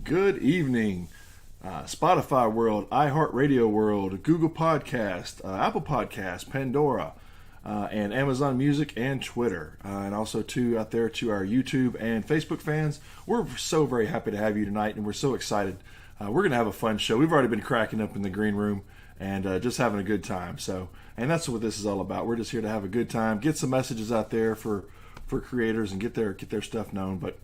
Good evening, Spotify world, iHeartRadio world, Google Podcast, Apple Podcast, Pandora, and Amazon Music and Twitter, and also out there to our YouTube and Facebook fans. We're so very happy to have you tonight, and we're so excited. We're going to have a fun show. We've already been cracking up in the green room and just having a good time. And that's what this is all about. We're just here to have a good time, get some messages out there for creators, and get their stuff known. But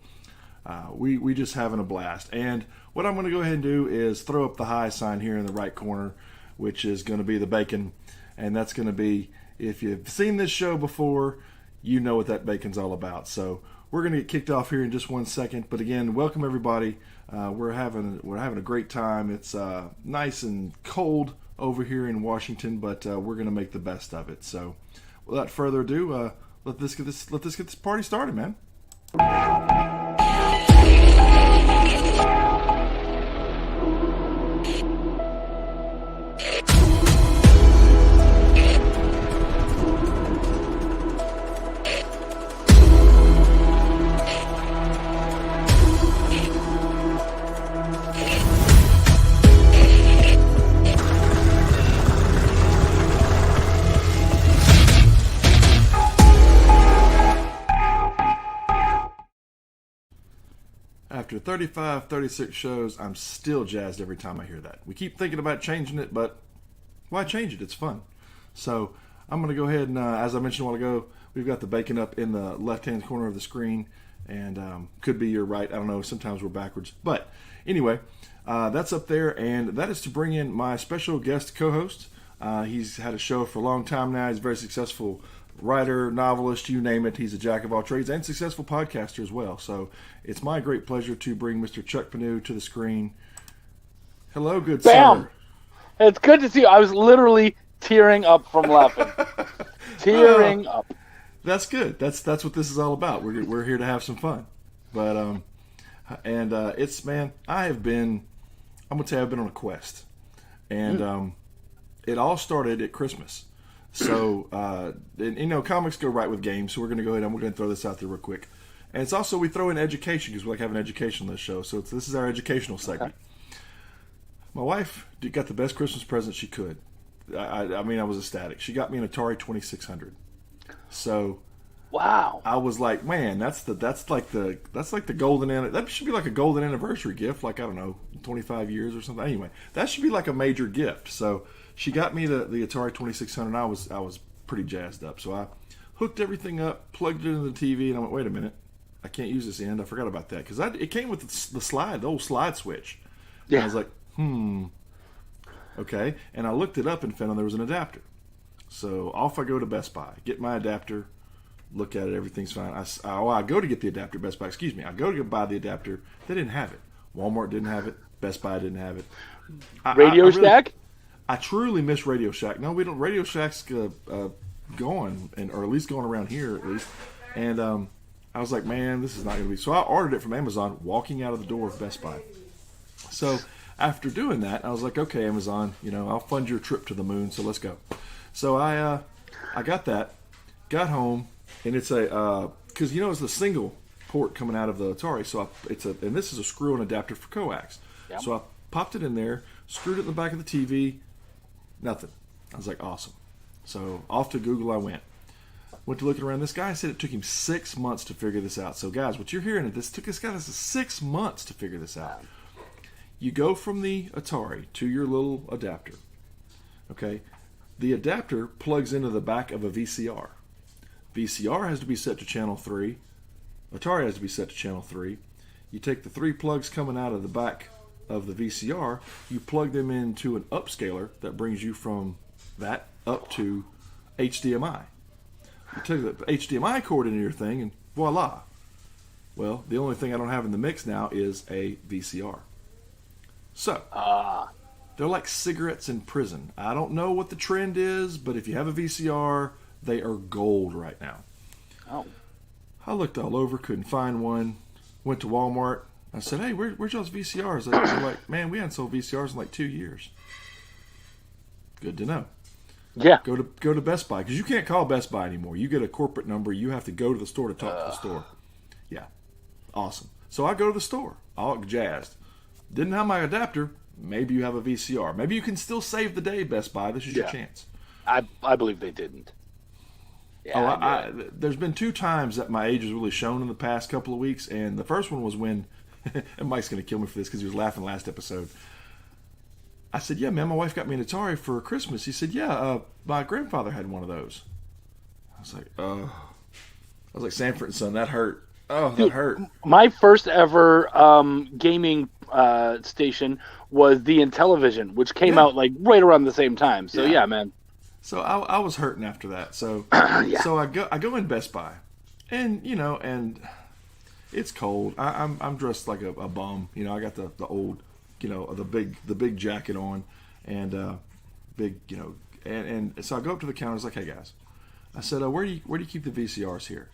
we just having a blast. And what I'm going to go ahead and do is throw up the hi sign here in the right corner, which is going to be the bacon. And that's going to be, if you've seen this show before, you know what that bacon's all about. So we're going to get kicked off here in just 1 second. But again, welcome everybody. We're having a great time. It's nice and cold over here in Washington, but we're going to make the best of it. So without further ado, let's get this party started, man. After 35, 36 shows, I'm still jazzed every time I hear that. We keep thinking about changing it, but why change it? It's fun. So I'm going to go ahead and, as I mentioned a while ago, we've got the bacon up in the left-hand corner of the screen, and could be your right. I don't know. Sometimes we're backwards. But anyway, that's up there, and that is to bring in my special guest co-host. He's had a show for a long time now. He's a very successful writer, novelist, you name it. He's a jack of all trades and successful podcaster as well. So it's my great pleasure to bring Mr. Chuck Panu to the screen. Hello, good Bam! sir. It's good to see you. I was literally tearing up from laughing. Tearing up. That's good. That's what this is all about. We're here to have some fun. But it's, man, I'm gonna tell you, I've been on a quest, and it all started at Christmas. So, comics go right with games, so we're going to go ahead and we're going to throw this out there real quick. And it's also, we throw in education, because we like having education on this show. So this is our educational segment. Okay. My wife got the best Christmas present she could. I mean, I was ecstatic. She got me an Atari 2600. So, wow. I was like, man, that's like the golden, that should be like a golden anniversary gift, like, I don't know, 25 years or something. Anyway, that should be like a major gift. So she got me the Atari 2600, and I was pretty jazzed up. So I hooked everything up, plugged it into the TV, and I went, wait a minute, I can't use this end. I forgot about that, because it came with the old slide switch. Yeah. And I was like, okay. And I looked it up and found there was an adapter. So off I go to Best Buy, get my adapter, look at it, everything's fine. I go to get the adapter, Best Buy, excuse me. I go to buy the adapter. They didn't have it. Walmart didn't have it. Best Buy didn't have it. Radio Shack? I truly miss Radio Shack. No, we don't. Radio Shack's gone, or at least going around here at least. And I was like, man, this is not going to be. So I ordered it from Amazon, walking out of the door of Best Buy. So after doing that, I was like, okay, Amazon, I'll fund your trip to the moon. So let's go. So I got that, got home, and it's because it's the single port coming out of the Atari. So and this is a screw-in adapter for coax. Yep. So I popped it in there, screwed it in the back of the TV. Nothing. I was like, awesome. So off to Google I went. Went to looking around. This guy said it took him 6 months to figure this out. So guys, what you're hearing, this took this guy 6 months to figure this out. You go from the Atari to your little adapter. Okay? The adapter plugs into the back of a VCR. VCR has to be set to channel 3. Atari has to be set to channel 3. You take the 3 plugs coming out of the back of the VCR, you plug them into an upscaler that brings you from that up to HDMI. You take the HDMI cord into your thing, and voila. Well, the only thing I don't have in the mix now is a VCR. So, they're like cigarettes in prison. I don't know what the trend is, but if you have a VCR, they are gold right now. Oh. I looked all over, couldn't find one. Went to Walmart. I said, hey, where's y'all's VCRs? They're like, man, we hadn't sold VCRs in like 2 years. Good to know. Yeah. Go to Best Buy, because you can't call Best Buy anymore. You get a corporate number. You have to go to the store to talk to the store. Yeah. Awesome. So I go to the store, all jazzed. didn't have my adapter, maybe you have a VCR. Maybe you can still save the day, Best Buy. This is your chance. I believe they didn't. Yeah, there's been 2 times that my age was really shown in the past couple of weeks, and the first one was when, and Mike's going to kill me for this because he was laughing last episode. I said, yeah, man, my wife got me an Atari for Christmas. He said, yeah, my grandfather had one of those. I was like, oh. I was like, Sanford and Son, that hurt. Oh, that hurt. My first ever gaming station was the Intellivision, which came out like right around the same time. So yeah man. So I was hurting after that. So so I go in Best Buy, and and it's cold. I'm dressed like a bum. I got the old, the big jacket on, and big and so I go up to the counter. I was like, hey guys, I said, where do you keep the VCRs here?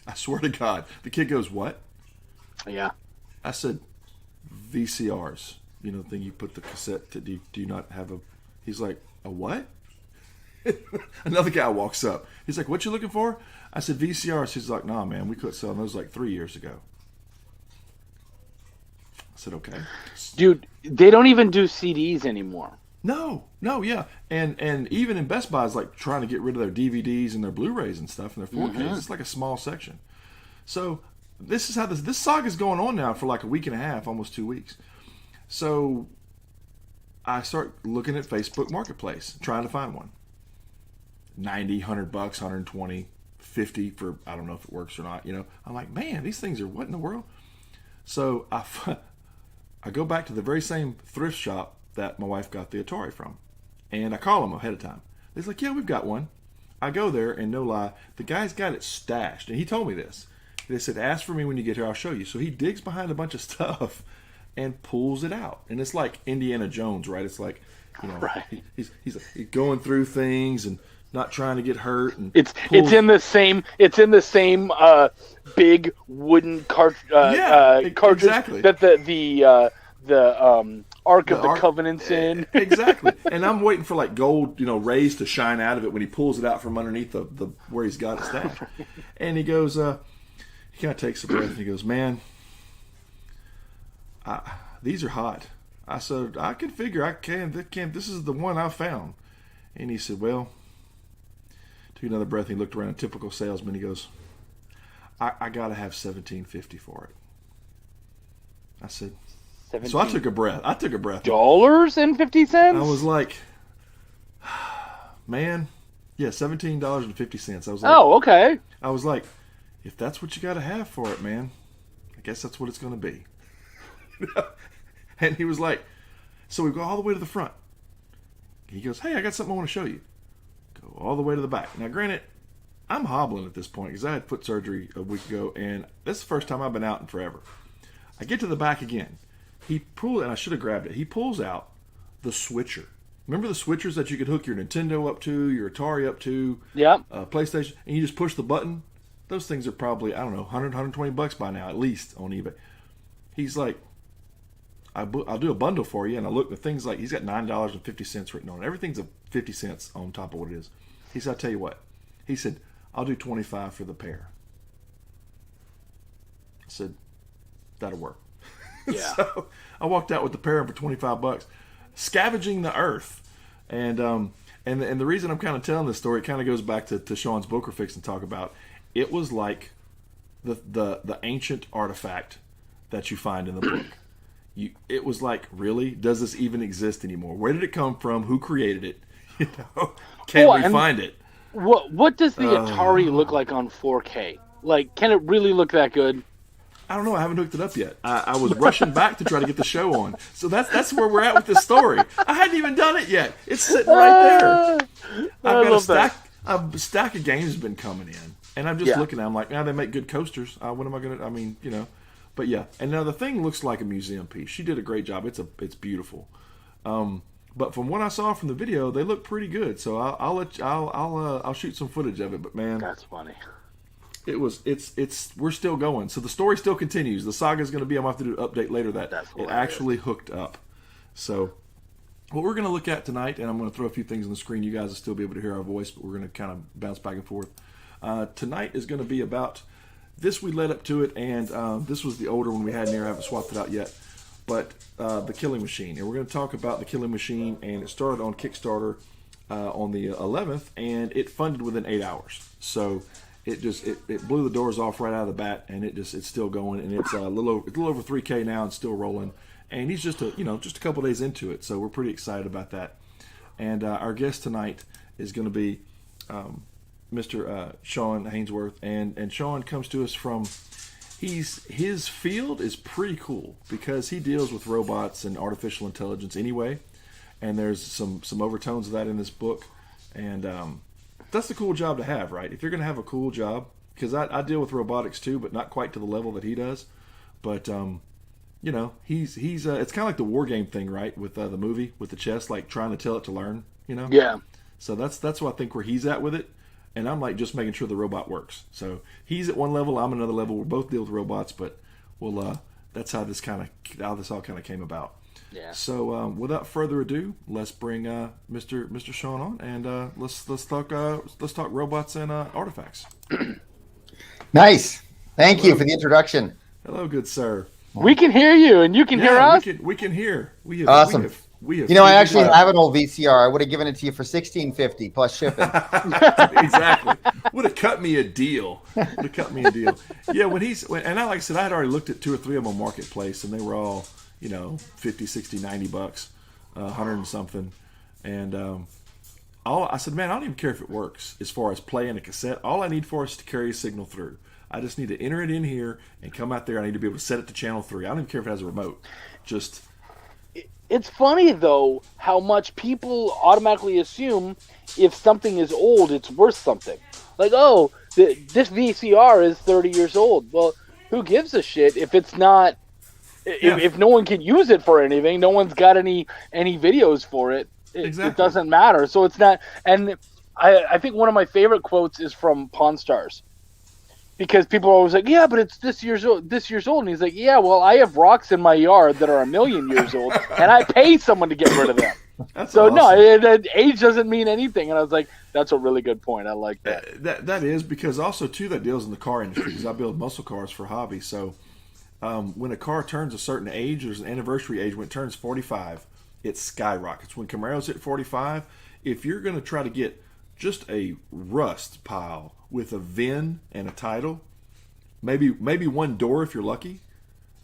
I swear to God, the kid goes, what? Yeah. I said, VCRs. The thing you put the cassette to. Do you not have a? He's like, a what? Another guy walks up. He's like, what you looking for? I said, VCRs. He's like, nah, man, we quit selling those like 3 years ago. I said, okay. Dude, they don't even do CDs anymore. No, yeah. And even in Best Buy is like trying to get rid of their DVDs and their Blu-rays and stuff and their 4Ks. Mm-hmm. It's like a small section. So this is how this saga is going on now for like a week and a half, almost 2 weeks. So I start looking at Facebook Marketplace, trying to find one. 90, $100, 120, 50 for, I don't know if it works or not. I'm like, man, these things are what in the world? So I go back to the very same thrift shop that my wife got the Atari from, and I call them ahead of time. He's like, yeah, we've got one. I go there, and no lie, the guy's got it stashed, and he told me this. They said, ask for me when you get here, I'll show you. So he digs behind a bunch of stuff and pulls it out, and it's like Indiana Jones, right? It's like, right. he's going through things and not trying to get hurt, and it's in the same big wooden cartridge exactly. that the Ark of the Covenant's in. Exactly. And I'm waiting for like gold, rays to shine out of it when he pulls it out from underneath the where he's got it stashed. And he goes, he kind of takes a breath and he goes, man, these are hot. I said, I can figure this is the one I found. And he said, well, took another breath and he looked around, typical salesman. He goes, I gotta have $17.50 for it. I said, 17? So I took a breath. $$50? I was like, man, yeah, $17.50. I was like, oh, okay. I was like, if that's what you gotta have for it, man, I guess that's what it's gonna be. And he was like, so we go all the way to the front. He goes, hey, I got something I want to show you. Go all the way to the back. Now, granted, I'm hobbling at this point because I had foot surgery a week ago, and this is the first time I've been out in forever. I get to the back again. And I should have grabbed it. He pulls out the switcher. Remember the switchers that you could hook your Nintendo up to, your Atari up to, PlayStation, and you just push the button? Those things are probably, I don't know, $100, $120 by now, at least on eBay. He's like, I'll do a bundle for you. And I look, the thing's like, he's got $9.50 written on it. Everything's 50 cents on top of what it is. He said, I'll tell you what. He said, I'll do $25 for the pair. I said, that'll work. Yeah. So I walked out with the pair for $25, scavenging the earth. And the reason I'm kind of telling this story, it kind of goes back to Sean's book we're fixing to talk about. It was like the ancient artifact that you find in the book. It was like, really? Does this even exist anymore? Where did it come from? Who created it? Can we find it? What does the Atari look like on 4K? Like, can it really look that good? I don't know. I haven't hooked it up yet. I was rushing back to try to get the show on. So that's where we're at with this story. I hadn't even done it yet. It's sitting right there. I've got a stack of games been coming in. And I'm just looking at them like, they make good coasters. What am I going to, But yeah, and now the thing looks like a museum piece. She did a great job. It's beautiful. But from what I saw from the video, they look pretty good. So I'll shoot some footage of it. But man, that's funny. We're still going. So the story still continues. The saga is going to be, I'm going to have to do an update later that it actually hooked up. So what we're going to look at tonight, and I'm going to throw a few things on the screen. You guys will still be able to hear our voice, but we're going to kind of bounce back and forth. Tonight is going to be about this. We led up to it, and this was the older one we had in there. I haven't swapped it out yet. but The Killing Machine. And we're going to talk about The Killing Machine, and it started on Kickstarter on the 11th, and it funded within 8 hours. So it blew the doors off right out of the bat, and it's still going, and it's a little over 3K now and still rolling. And he's just a couple days into it, so we're pretty excited about that. And our guest tonight is going to be Mr. Sean Haynesworth, and Sean comes to us from his field is pretty cool because he deals with robots and artificial intelligence anyway, and there's some overtones of that in this book, and that's a cool job to have, right? If you're going to have a cool job, because I deal with robotics too, but not quite to the level that he does, but he's it's kind of like the war game thing, right? With the movie with the chess, like trying to tell it to learn, Yeah. So that's what I think where he's at with it. And I'm like just making sure the robot works. So he's at one level, I'm another level. We both deal with robots, but that's how this all kind of came about. Yeah. So without further ado, let's bring Mr. Sean on, and let's talk robots and artifacts. Nice. Thank you for the introduction. Hello, good sir. We can hear you, and you can hear us. We can hear. Awesome. We have I actually have an old VCR. I would have given it to you for $16.50 plus shipping. Exactly. Would have cut me a deal. Yeah, and like I said, I had already looked at 2 or 3 of them on Marketplace, and they were all, 50, 60, 90 bucks, 100 and something. And I said, man, I don't even care if it works as far as playing a cassette. All I need for it is to carry a signal through. I just need to enter it in here and come out there. I need to be able to set it to channel 3. I don't even care if it has a remote. It's funny, though, how much people automatically assume if something is old, it's worth something. Like, this VCR is 30 years old. Well, who gives a shit if it's not... If no one can use it for anything, no one's got any videos for it, Exactly. It doesn't matter. So it's not... And I think one of my favorite quotes is from Pawn Stars. Because people are always like, yeah, but it's this year's old. And he's like, yeah, well, I have rocks in my yard that are 1,000,000 years old, and I pay someone to get rid of them. That's so awesome. No, age doesn't mean anything. And I was like, that's a really good point. I like that. That is because also too that deals in the car industry because I build muscle cars for hobby. So when a car turns a certain age, there's an anniversary age. When it turns 45, it skyrockets. When Camaros hit 45, if you're going to try to get just a rust pile with a VIN and a title, maybe one door if you're lucky,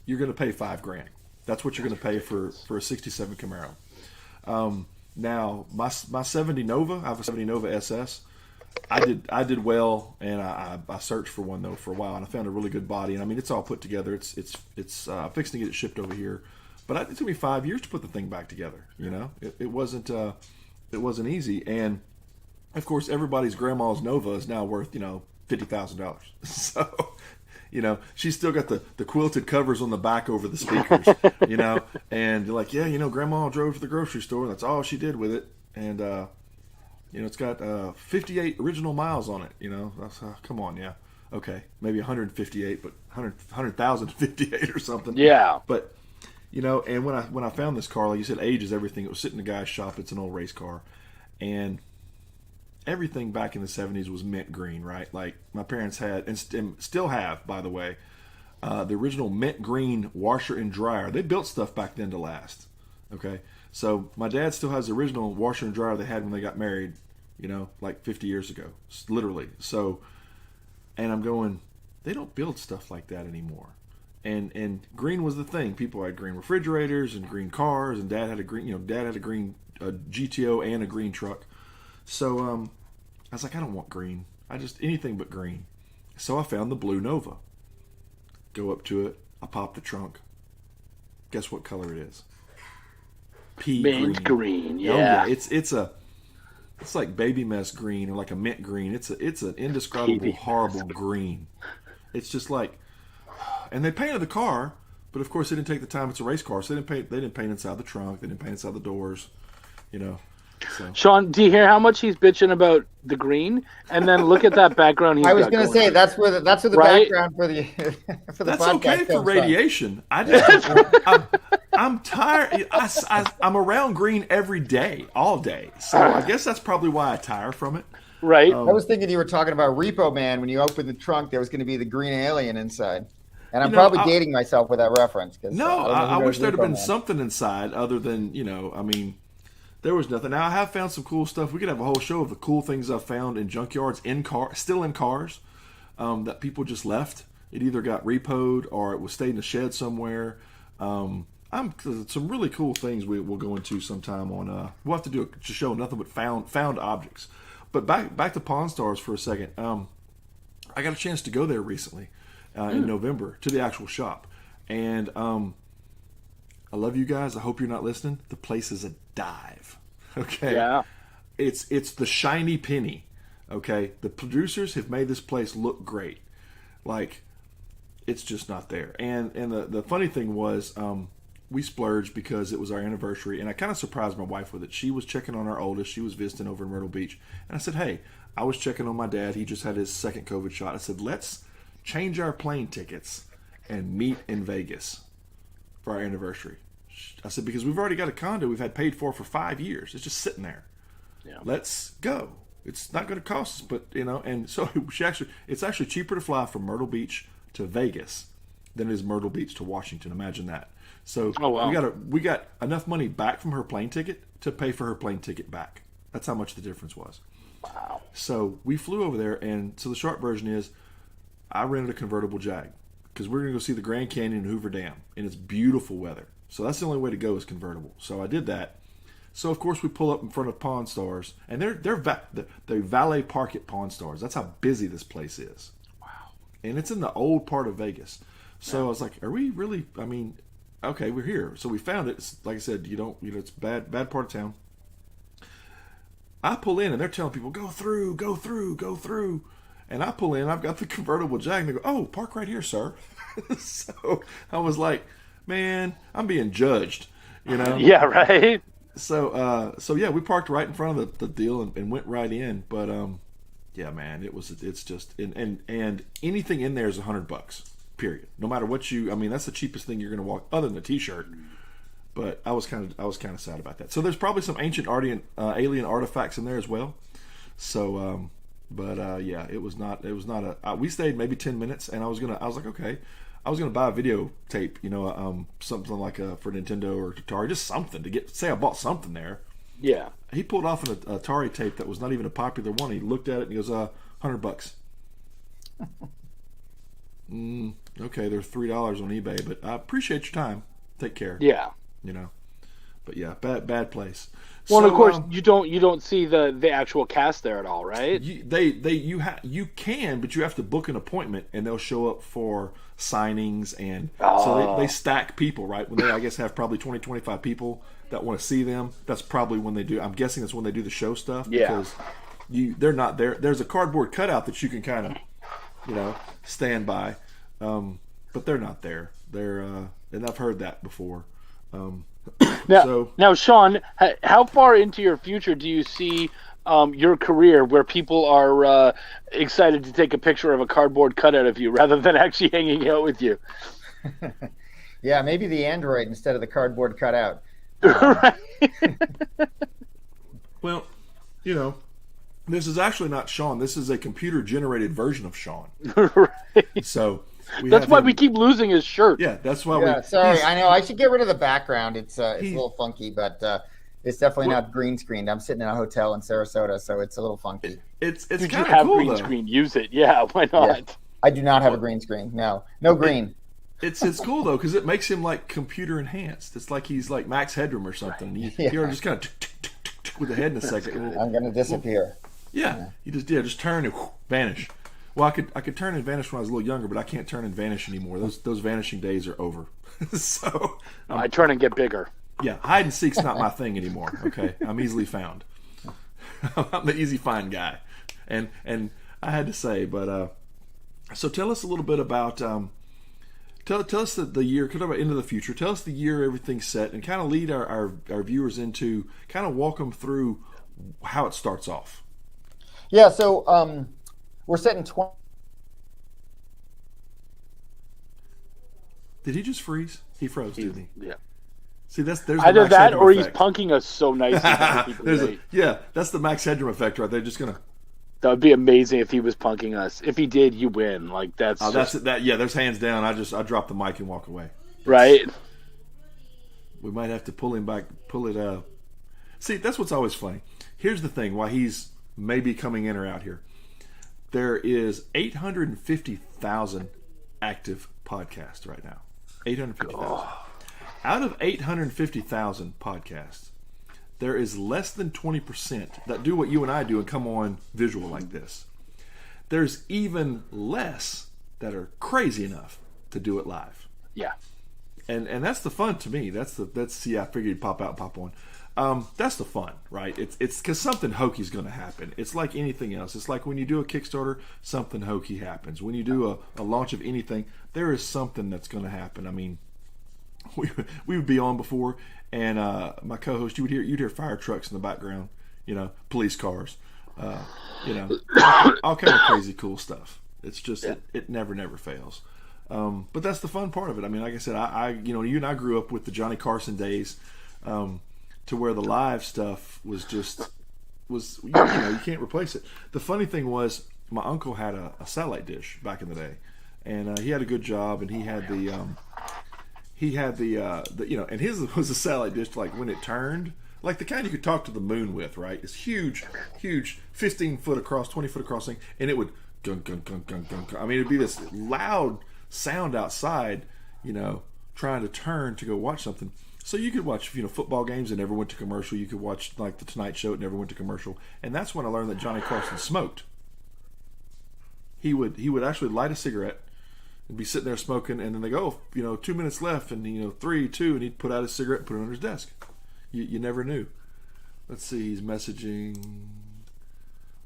you're going to pay $5,000. That's what you're going to pay for a '67 Camaro. Now my 70 Nova, I have a 70 Nova SS. I did well, and I searched for one though for a while, and I found a really good body. And I mean, it's all put together. It's fixing to get it shipped over here, but it took me 5 years to put the thing back together. It wasn't easy, and of course, everybody's grandma's Nova is now worth, $50,000. So, she's still got the quilted covers on the back over the speakers, and you're like, yeah, grandma drove to the grocery store. That's all she did with it. And, it's got 58 original miles on it, That's, come on, yeah. Okay, maybe 158, but 100,058 or something. Yeah. But, and when I found this car, like you said, age is everything. It was sitting in the guy's shop. It's an old race car. And everything back in the 70s was mint green, right? Like my parents had, and still have, by the way, the original mint green washer and dryer. They built stuff back then to last. Okay, so my dad still has the original washer and dryer they had when they got married, like 50 years ago, literally. So, and I'm going, they don't build stuff like that anymore. And green was the thing. People had green refrigerators and green cars, and Dad had a green, GTO and a green truck. So I was like, I don't want green. I just anything but green. So I found the blue Nova. Go up to it. I pop the trunk. Guess what color it is? Pea green. Yeah. Oh, yeah. It's like baby mess green or like a mint green. It's an indescribable, horrible green. It's just like, and they painted the car, but of course they didn't take the time. It's a race car, so they didn't paint inside the trunk. They didn't paint inside the doors. So. Sean, do you hear how much he's bitching about the green? And then look at that background. I was going to say that's where the background for the that's podcast okay for comes radiation. I'm tired. I'm around green every day, all day. So I guess that's probably why I tire from it. Right. I was thinking you were talking about Repo Man when you opened the trunk. There was going to be the green alien inside. And I'm probably dating myself with that reference. No, I wish there'd have been something inside other than, I mean, there was nothing. Now, I have found some cool stuff. We could have a whole show of the cool things I've found in junkyards, still in cars, that people just left. It either got repoed or it was stayed in a shed somewhere. Some really cool things we'll go into sometime on. We'll have to do a show, nothing but found objects. But back to Pawn Stars for a second. I got a chance to go there recently. In November to the actual shop, and I love you guys. I hope you're not listening. The place is a dive. Okay, yeah, it's the shiny penny. Okay, the producers have made this place look great. Like, it's just not there. And the funny thing was, we splurged because it was our anniversary, and I kind of surprised my wife with it. She was checking on our oldest. She was visiting over in Myrtle Beach, and I said, "Hey, I was checking on my dad. He just had his second COVID shot." I said, "Let's change our plane tickets and meet in Vegas for our anniversary." I said, because we've already got a condo we've had paid for 5 years. It's just sitting there. Yeah. Let's go. It's not going to cost us, but and so it's actually cheaper to fly from Myrtle Beach to Vegas than it is Myrtle Beach to Washington. Imagine that. So we got enough money back from her plane ticket to pay for her plane ticket back. That's how much the difference was. Wow. So we flew over there, and so the short version is, I rented a convertible Jag because we're going to go see the Grand Canyon and Hoover Dam, and it's beautiful weather. So that's the only way to go is convertible. So I did that. So of course we pull up in front of Pawn Stars, and they valet park at Pawn Stars. That's how busy this place is. Wow. And it's in the old part of Vegas. So I was like, are we really? I mean, okay, we're here. So we found it. It's, like I said, it's bad part of town. I pull in, and they're telling people, go through, go through, go through. And I pull in, I've got the convertible Jag, and they go, "Oh, park right here, sir." So I was like, man, I'm being judged, Yeah, right. So yeah, we parked right in front of the deal and went right in. But yeah, man, it's just and anything in there is $100, period. No matter what that's the cheapest thing you're going to walk, other than a T-shirt. But I was kind of sad about that. So there's probably some ancient alien artifacts in there as well. So. Yeah, it was not we stayed maybe 10 minutes, and I was like, okay, I was gonna buy a videotape, something like for Nintendo or Atari, just something to say I bought something there. Yeah. He pulled off an Atari tape that was not even a popular one. He looked at it and he goes, $100. Okay, they're $3 on eBay, but I appreciate your time. Take care. Yeah. But yeah, bad place. Well, so, of course, you don't see the actual cast there at all, right? You can, but you have to book an appointment, and they'll show up for signings, and so they stack people, right? When they, I guess, have probably 20, 25 people that want to see them. That's probably when they do. I'm guessing that's when they do the show stuff. Yeah. Because they're not there. There's a cardboard cutout that you can kind of, stand by, but they're not there. They're and I've heard that before. Now, Sean, how far into your future do you see your career where people are excited to take a picture of a cardboard cutout of you rather than actually hanging out with you? Yeah, maybe the Android instead of the cardboard cutout. Right. Well, this is actually not Sean. This is a computer-generated version of Sean. Right. So... That's why we keep losing his shirt. Yeah, that's why sorry, I know. I should get rid of the background. It's a little funky, but it's definitely not green screened. I'm sitting in a hotel in Sarasota, so it's a little funky. It's kind of cool, have green though. screen. Use it. Yeah, why not? Yeah. I do not have a green screen. No green. It's cool, though, because it makes him, like, computer-enhanced. It's like he's like Max Headroom or something. You're just kind of with the head in a second. I'm going to disappear. Yeah. You just turn and vanish. Well, I could turn and vanish when I was a little younger, but I can't turn and vanish anymore. Those vanishing days are over. So I turn and get bigger. Yeah, hide and seek's not my thing anymore. Okay, I'm easily found. I'm the easy find guy, and I had to say, but so tell us a little bit about tell us the year. Talk about Into the Future. Tell us the year everything's set, and kind of lead our viewers into kind of walk them through how it starts off. Yeah, so. We're set in 20. Did he just freeze? He froze, didn't he? Yeah. See, there's either the Max that Headroom or effect. He's punking us so nicely. That's the Max Headroom effect right there. Just gonna. That would be amazing if he was punking us. If he did, you win. Like that's Yeah, there's hands down. I drop the mic and walk away. Right. We might have to pull him back. Pull it. See, that's what's always funny. Here's the thing: why he's maybe coming in or out here. There is 850,000 active podcasts right now. 850,000. Oh. Out of 850,000 podcasts, there is less than 20% that do what you and I do and come on visual like this. There's even less that are crazy enough to do it live. Yeah. And that's the fun to me. I figured you'd pop out, pop on. That's the fun, right? It's because something hokey is going to happen. It's like anything else. It's like when you do a Kickstarter, something hokey happens. When you do a launch of anything, there is something that's going to happen. I mean, we would be on before, and my co-host, you'd hear fire trucks in the background, police cars, all kind of crazy cool stuff. It's just it never fails. But that's the fun part of it. I mean, like I said, you and I grew up with the Johnny Carson days, to where the live stuff was you can't replace it. The funny thing was, my uncle had a satellite dish back in the day, and he had a good job, and he had the and his was a satellite dish, like when it turned, like the kind you could talk to the moon with, right? It's huge, 15 foot across, 20 foot across thing, and it would gung gung gung gung gung. I mean, it'd be this loud sound outside, trying to turn to go watch something. So you could watch, football games and never went to commercial. You could watch like the Tonight Show, it never went to commercial. And that's when I learned that Johnny Carson smoked. He would actually light a cigarette and be sitting there smoking, and then they go, 2 minutes left, and 3, 2, and he'd put out his cigarette and put it under his desk. You never knew. Let's see, he's messaging.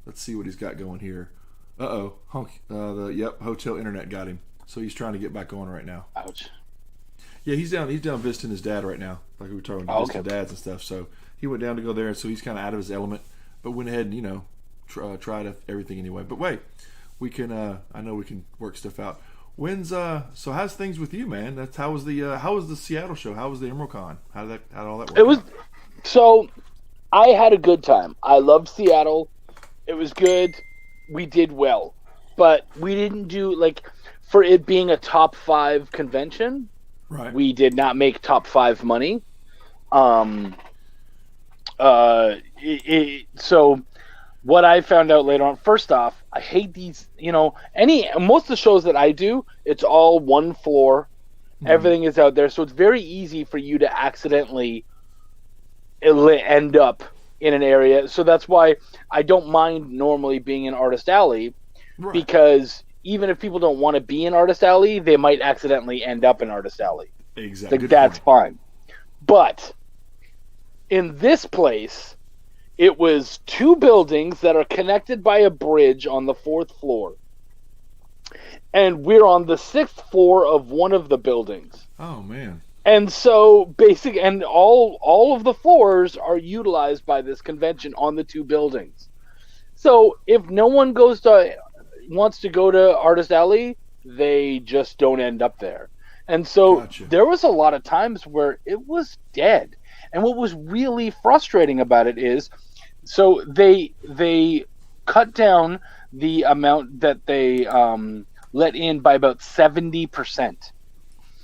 Let's see what he's got going here. Hotel internet got him. So he's trying to get back on right now. Ouch. Yeah, he's down visiting his dad right now, like we were talking about visiting dads and stuff. So he went down to go there, and so he's kind of out of his element, but went ahead and tried everything anyway. But wait, we can I know we can work stuff out. When's so how's things with you, man? How was the Seattle show? How was the EmeraldCon? How did all that work? It was so I had a good time. I loved Seattle. It was good. We did well, but we didn't do for it being a top 5 convention. Right. We did not make top 5 money. So what I found out later on, first off, I hate these, most of the shows that I do, it's all one floor. Mm-hmm. Everything is out there. So it's very easy for you to accidentally end up in an area. So that's why I don't mind normally being in Artist Alley, right, because even if people don't want to be in Artist Alley, they might accidentally end up in Artist Alley. Exactly. That's fine. But in this place, it was 2 buildings that are connected by a bridge on the 4th floor. And we're on the 6th floor of one of the buildings. Oh, man. And so and all of the floors are utilized by this convention on the 2 buildings. So if no one wants to go to Artist Alley, they just don't end up there. And so There was a lot of times where it was dead. And what was really frustrating about it is, so they cut down the amount that they let in by about 70%.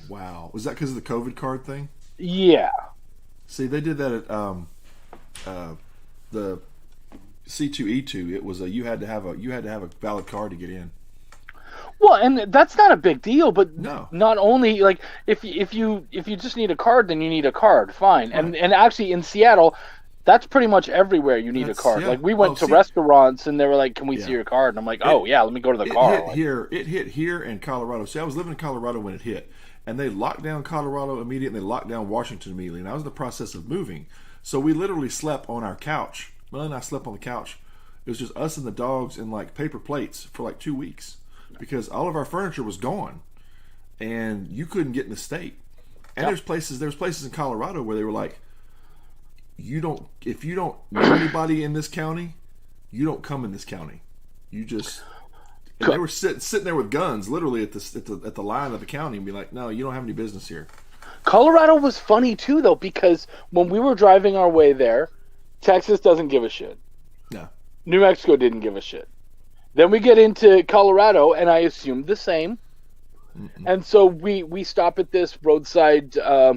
Wow. Was that because of the COVID card thing? Yeah. See, they did that at the C2E2. It was you had to have a valid card to get in. Well, and that's not a big deal, but no. Not only if you just need a card, then you need a card, fine. Right. And actually in Seattle, that's pretty much everywhere you need a card. Yeah. Like we went to restaurants and they were like, "Can we see your card?" And I'm like, "Oh yeah, let me go to the car." It hit here in Colorado. See, I was living in Colorado when it hit, and they locked down Colorado immediately. They locked down Washington immediately, and I was in the process of moving. So we literally slept on our couch. Mel and I slept on the couch. It was just us and the dogs in paper plates for 2 weeks because all of our furniture was gone, and you couldn't get in the state. And there's places in Colorado where they were like, if you don't know anybody in this county, you don't come in this county. You just, and they were sitting there with guns, literally at the line of the county, and be like, "No, you don't have any business here." Colorado was funny too, though, because when we were driving our way there, Texas doesn't give a shit. No. New Mexico didn't give a shit. Then we get into Colorado, and I assumed the same. Mm-mm. And so we stop at this roadside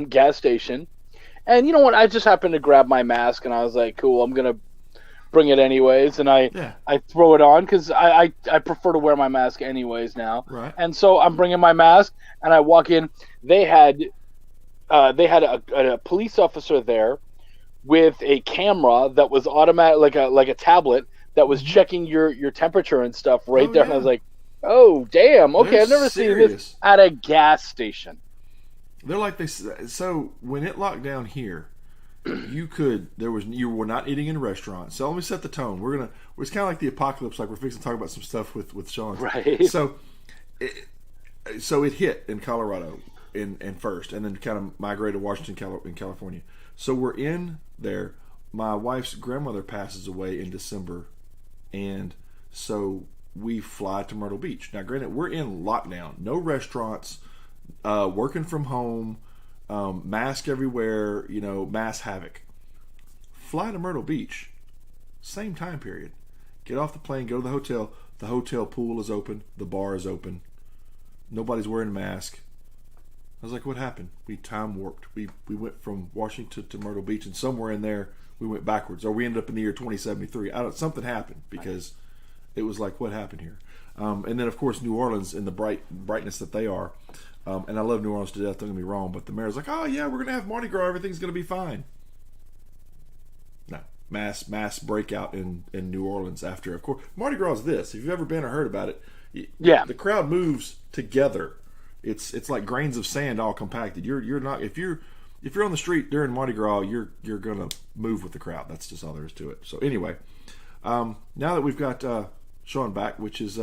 gas station. And you know what? I just happened to grab my mask, and I was like, cool, I'm going to bring it anyways. And I throw it on because I prefer to wear my mask anyways now. Right. And so I'm bringing my mask, and I walk in. They had a police officer there with a camera that was automatic, like a tablet that was checking your temperature and stuff right there. Yeah. And I was like, oh, damn. Okay, They're I've never serious. seen this at a gas station. They're like so when it locked down here, you were not eating in restaurants. So let me set the tone. It's kind of like the apocalypse, like we're fixing to talk about some stuff with Sean. Right. So it hit in Colorado in first, and then kind of migrated to Washington, in California. So we're in there. My wife's grandmother passes away in December, and so we fly to Myrtle Beach. Now, granted, we're in lockdown, no restaurants, working from home, mask everywhere, mass havoc. Fly to Myrtle Beach, same time period. Get off the plane, go to the hotel. The hotel pool is open, the bar is open. Nobody's wearing a mask. I was like, what happened? We time warped. We went from Washington to Myrtle Beach, and somewhere in there we went backwards, or we ended up in the year 2073. Something happened because it was like, what happened here? And then, of course, New Orleans in the brightness that they are. And I love New Orleans to death, don't get me wrong, but the mayor's like, oh, yeah, we're going to have Mardi Gras. Everything's going to be fine. No. Mass breakout in New Orleans after, of course. Mardi Gras is this. If you've ever been or heard about it, the crowd moves together. It's like grains of sand all compacted. You're not if you're on the street during Mardi Gras, you're gonna move with the crowd. That's just all there is to it. So anyway, now that we've got Sean back, which is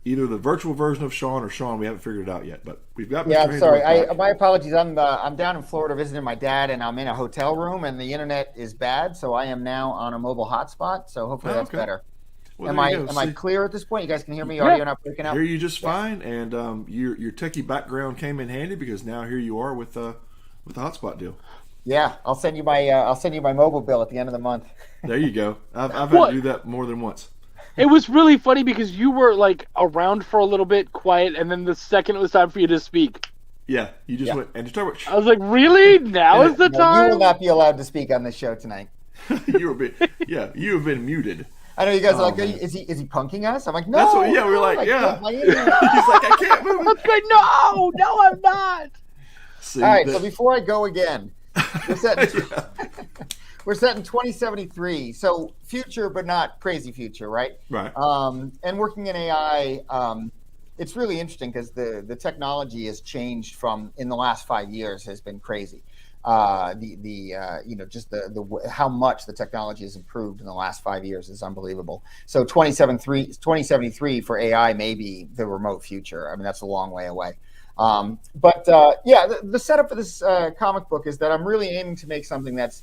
either the virtual version of Sean or Sean, we haven't figured it out yet. But we've got. Yeah, I'm sorry. My apologies. I'm down in Florida visiting my dad, and I'm in a hotel room, and the internet is bad, so I am now on a mobile hotspot. So hopefully that's better. Well, am I clear at this point? You guys can hear me? Audio not breaking up? Hear you just fine, and your techie background came in handy because now here you are with the hotspot deal. Yeah, I'll send you my mobile bill at the end of the month. There you go. I've had to do that more than once. It was really funny because you were like around for a little bit, quiet, and then the second it was time for you to speak. Yeah, you just went and start. I was like, really? Now is the time? You will not be allowed to speak on this show tonight. You have been muted. I know you guys are like, is he punking us? I'm like, no. That's what, we're like, yeah. He's like, I can't move. I was like, no, I'm not. See, all right, so before I go again, we're set in 2073. So future, but not crazy future, right? Right. And working in AI, it's really interesting because the technology has changed in the last 5 years has been crazy. Just how much the technology has improved in the last 5 years is unbelievable. So 2073 for AI may be the remote future. I mean, that's a long way away. The setup for this comic book is that I'm really aiming to make something that's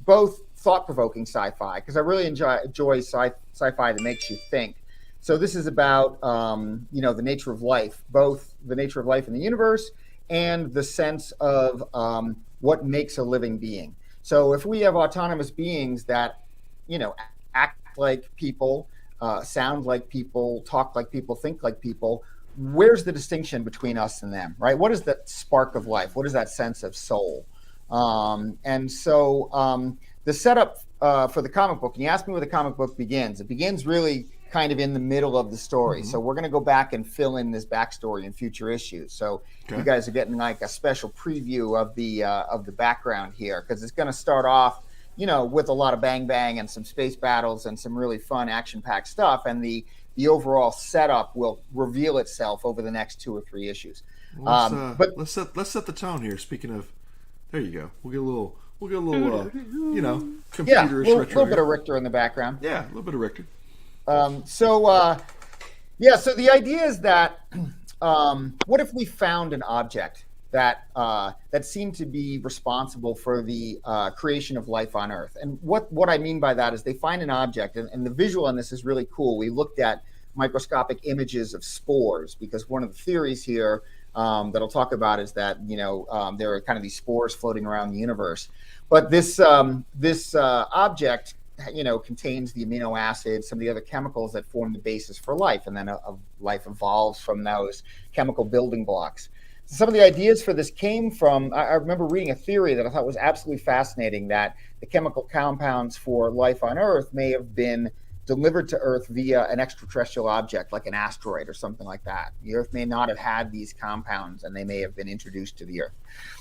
both thought-provoking sci-fi, because I really enjoy sci-fi that makes you think. So this is about the nature of life, both the nature of life in the universe and the sense of what makes a living being. So if we have autonomous beings that, act like people, sound like people, talk like people, think like people, where's the distinction between us and them, right? What is that spark of life? What is that sense of soul? The setup for the comic book, and you asked me where the comic book begins. It begins really kind of in the middle of the story. Mm-hmm. So we're going to go back and fill in this backstory in future issues. So you guys are getting like a special preview of the background here, because it's going to start off, with a lot of bang bang and some space battles and some really fun action-packed stuff, and the overall setup will reveal itself over the next 2 or 3 issues. Let's set the tone here. Speaking of, there you go. We'll get a little computerish retro. A little bit of Richter in the background. Yeah, a little bit of Richter. So the idea is that what if we found an object that seemed to be responsible for the creation of life on Earth? And what I mean by that is they find an object, and the visual on this is really cool. We looked at microscopic images of spores, because one of the theories here that I'll talk about is that there are kind of these spores floating around the universe. But this object contains the amino acids, some of the other chemicals that form the basis for life, and then life evolves from those chemical building blocks. Some of the ideas for this came from, I remember reading a theory that I thought was absolutely fascinating, that the chemical compounds for life on Earth may have been delivered to Earth via an extraterrestrial object like an asteroid or something like that. The Earth may not have had these compounds, and they may have been introduced to the Earth.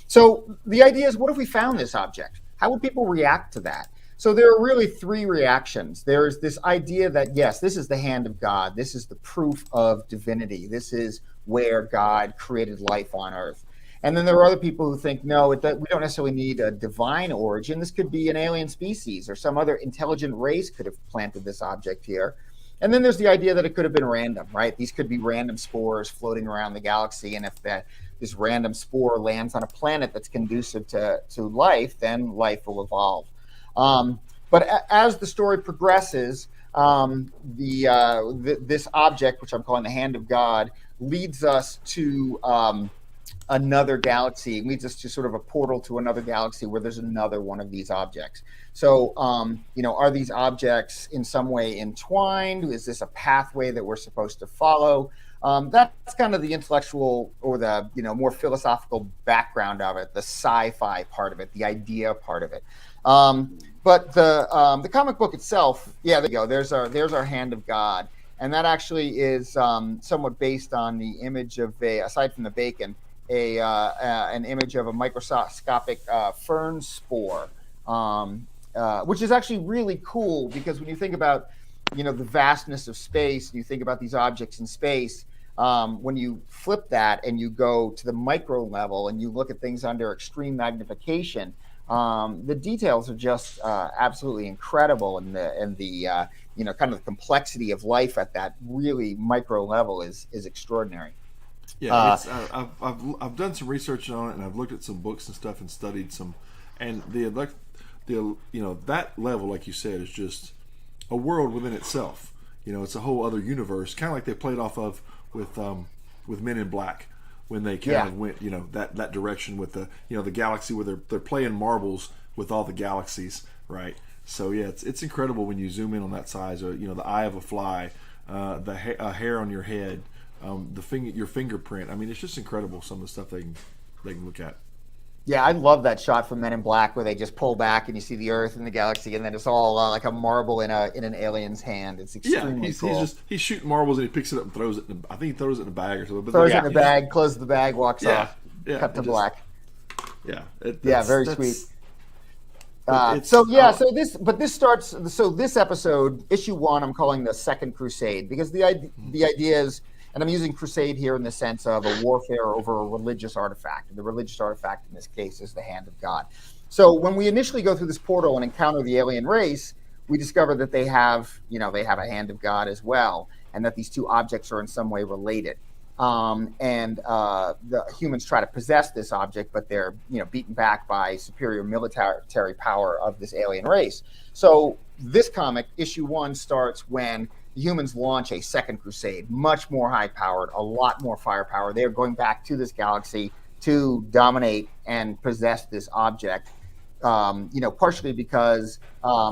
So the idea is, what if we found this object? How would people react to that? So there are really three reactions. There's this idea that, yes, this is the hand of God. This is the proof of divinity. This is where God created life on Earth. And then there are other people who think, no, we don't necessarily need a divine origin. This could be an alien species, or some other intelligent race could have planted this object here. And then there's the idea that it could have been random, right? These could be random spores floating around the galaxy. And if this random spore lands on a planet that's conducive to life, then life will evolve. But as the story progresses, this object, which I'm calling the Hand of God, leads us to another galaxy. It leads us to sort of a portal to another galaxy where there's another one of these objects. So, are these objects in some way entwined? Is this a pathway that we're supposed to follow? That's kind of the intellectual, or the more philosophical background of it, the sci-fi part of it, the idea part of it. But the comic book itself, there you go. There's our Hand of God, and that actually is somewhat based on the image of aside from the bacon, an image of a microscopic fern spore, which is actually really cool, because when you think about the vastness of space, and you think about these objects in space, when you flip that and you go to the micro level and you look at things under extreme magnification, the details are just absolutely incredible, and the kind of the complexity of life at that really micro level is extraordinary. Yeah, I've done some research on it, and I've looked at some books and stuff, and studied some, and that level, like you said, is just a world within itself. It's a whole other universe, kind of like they played off of with Men in Black, when they kind of went that direction with the galaxy, where they're playing marbles with all the galaxies, right? So yeah, it's incredible when you zoom in on that size, or the eye of a fly, the hair on your head, your fingerprint. I mean, it's just incredible, some of the stuff they can look at. Yeah, I love that shot from Men in Black where they just pull back and you see the Earth and the galaxy, and then it's all like a marble in an alien's hand. It's extremely cool. He's shooting marbles, and he picks it up and throws it. I think he throws it in a bag or something. Throws it in a bag, closes the bag, walks off. Yeah, cut to black. Yeah, very sweet. So this episode, issue 1, I'm calling the Second Crusade, because the idea is, and I'm using crusade here in the sense of a warfare over a religious artifact. And the religious artifact in this case is the Hand of God. So when we initially go through this portal and encounter the alien race, we discover that they have a Hand of God as well, and that these two objects are in some way related. The humans try to possess this object, but they're beaten back by superior military power of this alien race. So this comic, issue 1, starts when the humans launch a Second Crusade, much more high-powered, a lot more firepower. They're going back to this galaxy to dominate and possess this object, partially because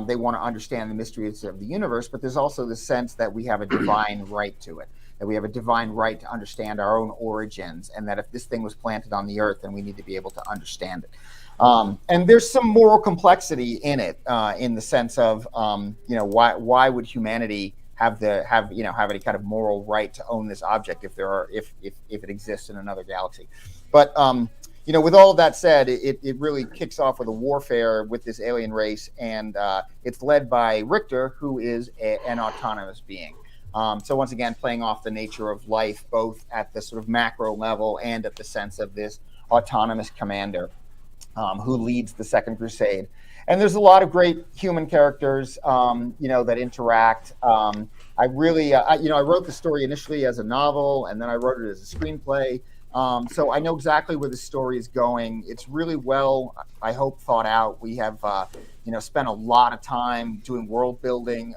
they want to understand the mysteries of the universe, but there's also the sense that we have a divine right to it, that we have a divine right to understand our own origins, and that if this thing was planted on the Earth, then we need to be able to understand it. And there's some moral complexity in it, in the sense of, why would humanity have any kind of moral right to own this object if it exists in another galaxy? But with all of that said, it really kicks off with a warfare with this alien race, and it's led by Richter, who is an autonomous being. So once again, playing off the nature of life, both at the sort of macro level and at the sense of this autonomous commander who leads the Second Crusade. And there's a lot of great human characters, that interact. I wrote the story initially as a novel, and then I wrote it as a screenplay. So I know exactly where the story is going. It's really well, I hope, thought out. We have, spent a lot of time doing world building,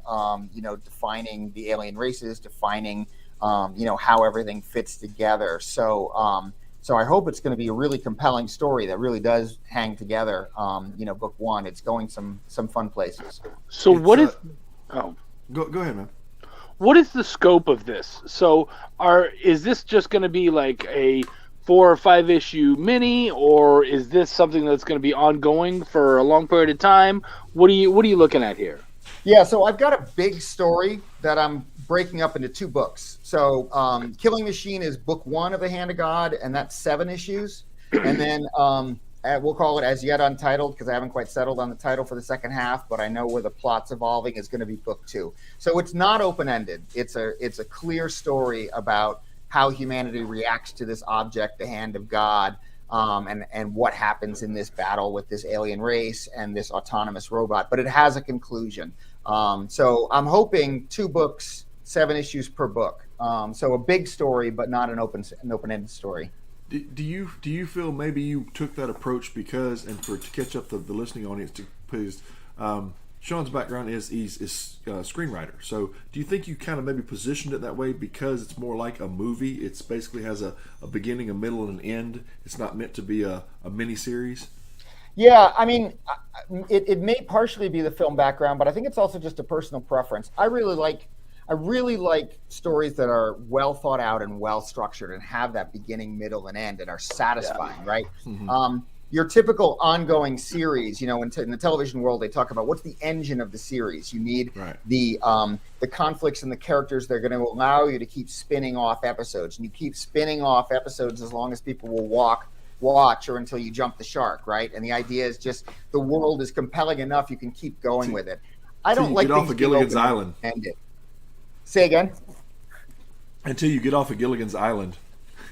defining the alien races, defining, how everything fits together. So, So I hope it's going to be a really compelling story that really does hang together. Book one, it's going some fun places. So It's, what is? Oh, Go ahead, man. what is the scope of this? So is this just going to be like a 4 or 5 issue mini, or is this something that's going to be ongoing for a long period of time? What are you looking at here? Yeah, so I've got a big story that I'm breaking up into 2 books. So Killing Machine is book 1 of The Hand of God, and that's 7 issues. And then we'll call it As Yet Untitled, because I haven't quite settled on the title for the second half, but I know where the plot's evolving is going to be book 2. So it's not open-ended. It's a clear story about how humanity reacts to this object, the Hand of God, and what happens in this battle with this alien race and this autonomous robot. But it has a conclusion. So I'm hoping 2 books, 7 issues per book. So a big story, but not an open-ended story. Do you feel maybe you took that approach because, and to catch up the listening audience, because Sean's background is a screenwriter. So do you think you kind of maybe positioned it that way because it's more like a movie? It's basically has a beginning, a middle, and an end. It's not meant to be a mini series. Yeah, I mean, it may partially be the film background, but I think it's also just a personal preference. I really like stories that are well thought out and well structured and have that beginning, middle, and end and are satisfying, right? Mm-hmm. Your typical ongoing series, in the television world, they talk about what's the engine of the series. You need the conflicts and the characters that are going to allow you to keep spinning off episodes, and you keep spinning off episodes as long as people will watch or until you jump the shark, right? And the idea is just the world is compelling enough you can keep going with it. I don't like get off of Gilligan's Island. Say again. Until you get off of Gilligan's Island.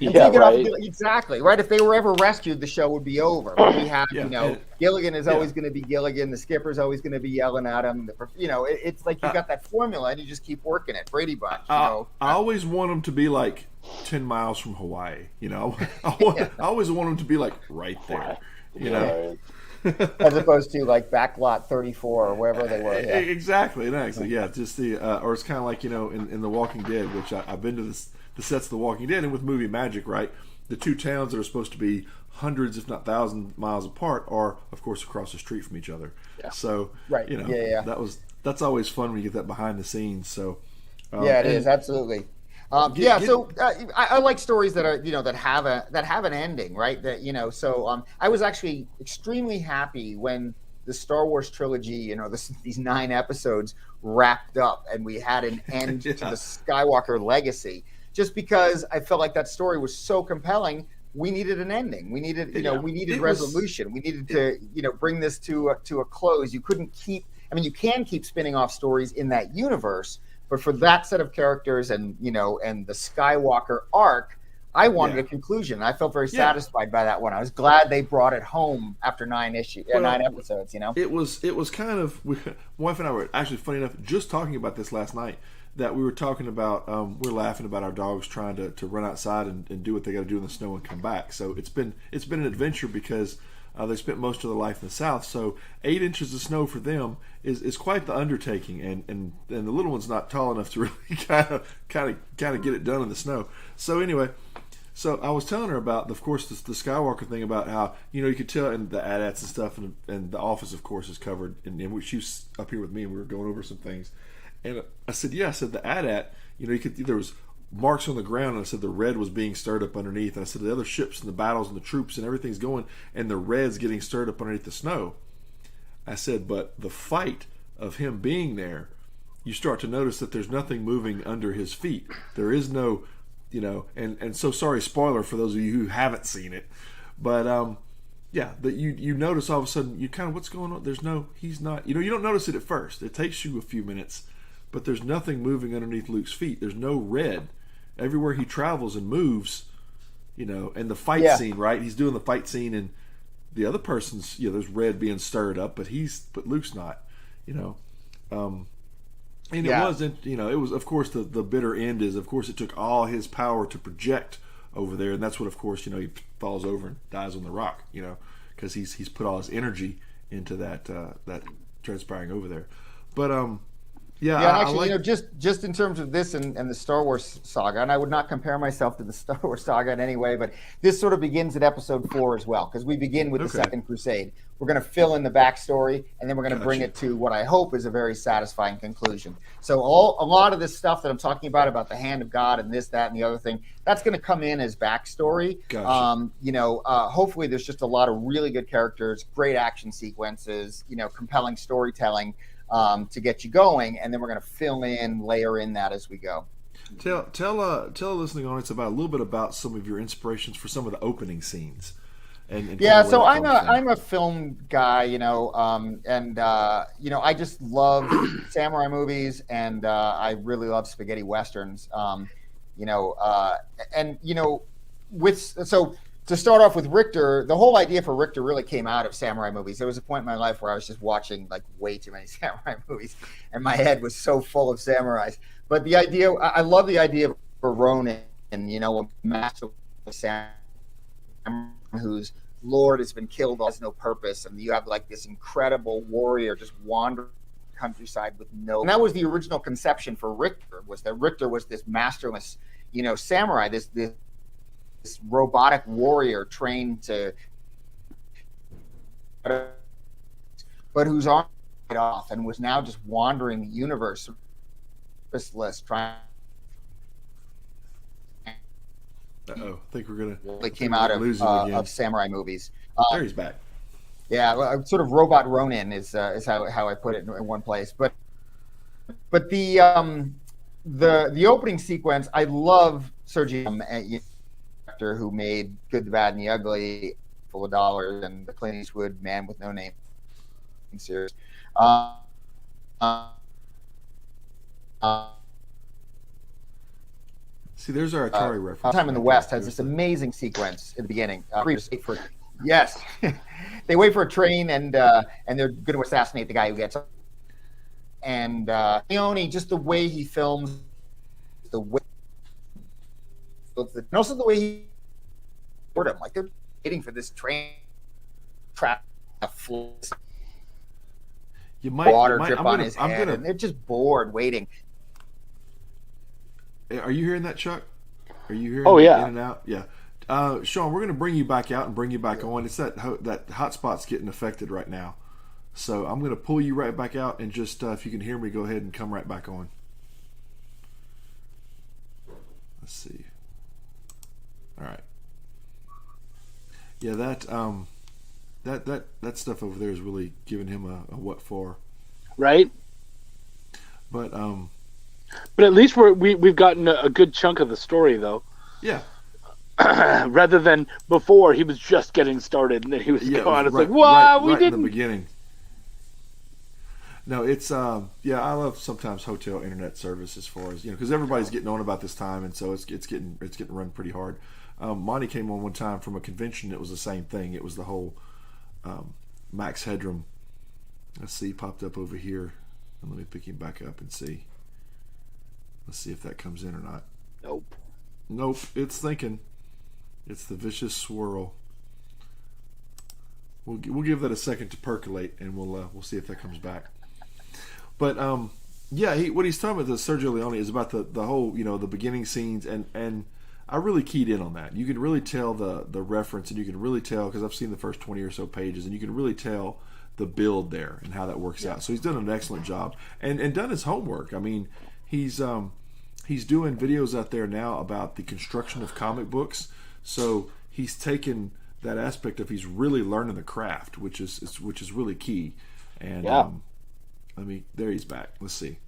Yeah, right. Exactly, right? If they were ever rescued, the show would be over. But we have, Gilligan is always going to be Gilligan. The skipper's always going to be yelling at him. It's like you got that formula and you just keep working it. Brady Bunch, I always want them to be like 10 miles from Hawaii. I always want them to be like right there. As opposed to like backlot 34 or wherever they were. Yeah. Exactly. Yeah, just or it's kind of like in The Walking Dead, which I've been to the sets of The Walking Dead, and with movie magic, right? The 2 towns that are supposed to be hundreds, if not thousands, miles apart are, of course, across the street from each other. Yeah. So, that's always fun when you get that behind the scenes. So, it is absolutely. I like stories that are that have an ending, right? That I was actually extremely happy when the Star Wars trilogy, these 9 episodes wrapped up and we had an end to the Skywalker legacy. Just because I felt like that story was so compelling, we needed an ending. We needed resolution. We needed to bring this to a close. You couldn't keep. I mean, you can keep spinning off stories in that universe. But for that set of characters and the Skywalker arc, I wanted a conclusion. I felt very satisfied by that one. I was glad they brought it home after 9 episodes. It was kind of, my wife and I were actually, funny enough, just talking about this last night. That we were talking about, we're laughing about our dogs trying to run outside and do what they got to do in the snow and come back. So it's been an adventure because they spent most of their life in the South. So 8 inches of snow for them is quite the undertaking, and the little one's not tall enough to really kind of get it done in the snow. So anyway, so I was telling her about, of course, the Skywalker thing, about how you could tell, and the AT-ATs and stuff, and the office, of course, is covered. And she was up here with me, and we were going over some things. And I said, the AT-AT, there was marks on the ground, and I said the red was being stirred up underneath. And I said the other ships and the battles and the troops and everything's going, and the red's getting stirred up underneath the snow. I said, but the fight of him being there, you start to notice that there's nothing moving under his feet. There is no, and so sorry, spoiler for those of you who haven't seen it, but that you notice all of a sudden, you kind of, what's going on? He's not, you don't notice it at first. It takes you a few minutes. But there's nothing moving underneath Luke's feet. There's no red. Everywhere he travels and moves, and the fight scene, right? He's doing the fight scene, and the other person's, there's red being stirred up, but Luke's not, And it wasn't, it was, of course, the bitter end is, of course, it took all his power to project over there, and that's what, of course, he falls over and dies on the rock, because he's put all his energy into that transpiring over there. But Yeah, Yeah, and I actually, like. just in terms of this and the Star Wars saga, and I would not compare myself to the Star Wars saga in any way, but this sort of begins at episode 4 as well, because we begin with the Okay. Second Crusade. We're going to fill in the backstory, and then we're going to bring Gotcha. it to what I hope is a very satisfying conclusion. So a lot of this stuff that I'm talking about the hand of God and this, that, and the other thing, that's going to come in as backstory. Gotcha. Hopefully there's just a lot of really good characters, great action sequences, compelling storytelling. To get you going, and then we're going to layer in that as we go. Tell the listening audience about a little bit about some of your inspirations for some of the opening scenes, and Yeah, kind of so where that comes from. I'm a film guy, I just love samurai movies, and I really love spaghetti westerns, To start off with Richter, the whole idea for Richter really came out of samurai movies. There was a point in my life where I was just watching like way too many samurai movies, and my head was so full of samurais. But the idea, I love the idea of a Ronin, a master samurai whose lord has been killed, has no purpose, and you have like this incredible warrior just wandering the countryside with no. And that was the original conception for Richter. Was that Richter was this masterless, samurai, this robotic warrior trained to, but whose arm cut off and was now just wandering the universe, purposeless, trying. I think we're gonna. They came out of samurai movies. There he's back. Yeah, sort of robot Ronin is how I put it in one place. But the opening sequence, I love Sergio, who made Good, the Bad, and the Ugly, Full of Dollars, and the Clint Eastwood Man with No Name series. See, there's our Atari reference. Time in the West has this amazing sequence at the beginning. Yes, they wait for a train, and they're going to assassinate the guy who gets. And Leone, just the way he films, the way, and also the way he. Like they're waiting for this train trap water drip on his head, and they're just bored waiting. Are you hearing that, Chuck? Are you hearing? Oh yeah. In and out. Yeah. Sean, we're going to bring you back out and bring you back on. It's that hotspot's getting affected right now, so I'm going to pull you right back out, and just if you can hear me, go ahead and come right back on. Let's see. All right. Yeah, that stuff over there is really giving him a what for, right? But at least we've gotten a good chunk of the story though. Yeah. Rather than before, he was just getting started and then he was gone. It's right, like, wow, we right didn't. In the beginning. No, it's I love sometimes hotel internet service as far as because everybody's getting on about this time, and so it's getting run pretty hard. Monte came on one time from a convention. It was the same thing. It was the whole Max Headroom. Let's see, popped up over here. And let me pick him back up and see. Let's see if that comes in or not. Nope. It's thinking. It's the vicious swirl. We'll give that a second to percolate, and we'll see if that comes back. But what he's talking about, the Sergio Leone, is about the whole the beginning scenes, and I really keyed in on that. You can really tell the reference, and you can really tell, because I've seen the first 20 or so pages, and you can really tell the build there and how that works out. So he's done an excellent job and done his homework. I mean, he's doing videos out there now about the construction of comic books. So he's taken that aspect of he's really learning the craft, which is really key. And there he's back. Let's see.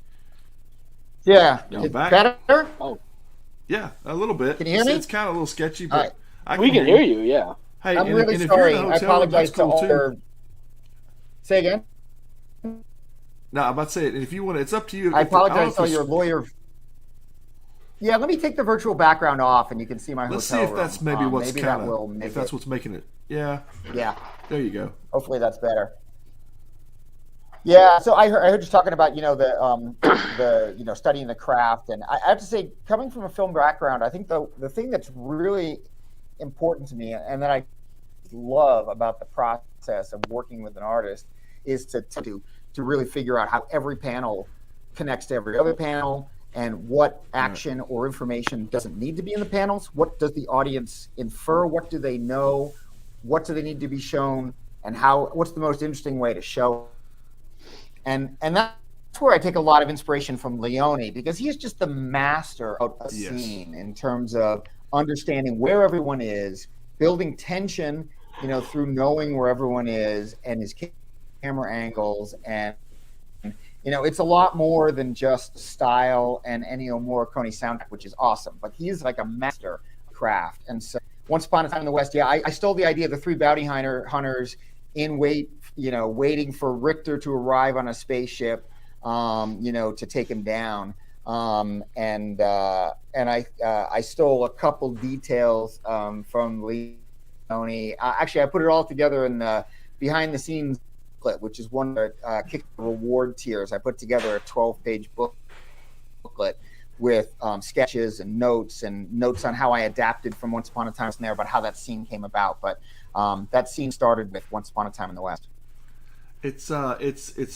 Yeah, it's back? Better. Oh. Yeah, a little bit. Can you hear me? It's kind of a little sketchy, but we can hear you. Yeah. Hey, I'm really sorry. I apologize to all your. Say again. No, I'm about to say it. And if you want to, it's up to you. I apologize to all your lawyer. Yeah, let me take the virtual background off, and you can see my hotel room. Let's see if that's maybe what's kind of if that's what's making it. Yeah. Yeah. There you go. Hopefully that's better. Yeah, so I heard you talking about the studying the craft, and I have to say, coming from a film background, I think the thing that's really important to me, and that I love about the process of working with an artist, is to really figure out how every panel connects to every other panel, and what action or information doesn't need to be in the panels. What does the audience infer? What do they know? What do they need to be shown? And what's the most interesting way to show? And that's where I take a lot of inspiration from Leone, because he's just the master of a scene in terms of understanding where everyone is, building tension, through knowing where everyone is and his camera angles. And it's a lot more than just style and Ennio Morricone soundtrack, which is awesome. But he's like a master craft. And so, Once Upon a Time in the West, I stole the idea of the three bounty hunters waiting for Richter to arrive on a spaceship, to take him down. And I stole a couple details from Leone. Actually, I put it all together in the behind the scenes booklet, which is one of the Kick reward tiers. I put together a 12-page booklet with sketches and notes on how I adapted from Once Upon a Time in there, about how that scene came about. But that scene started with Once Upon a Time in the West. It's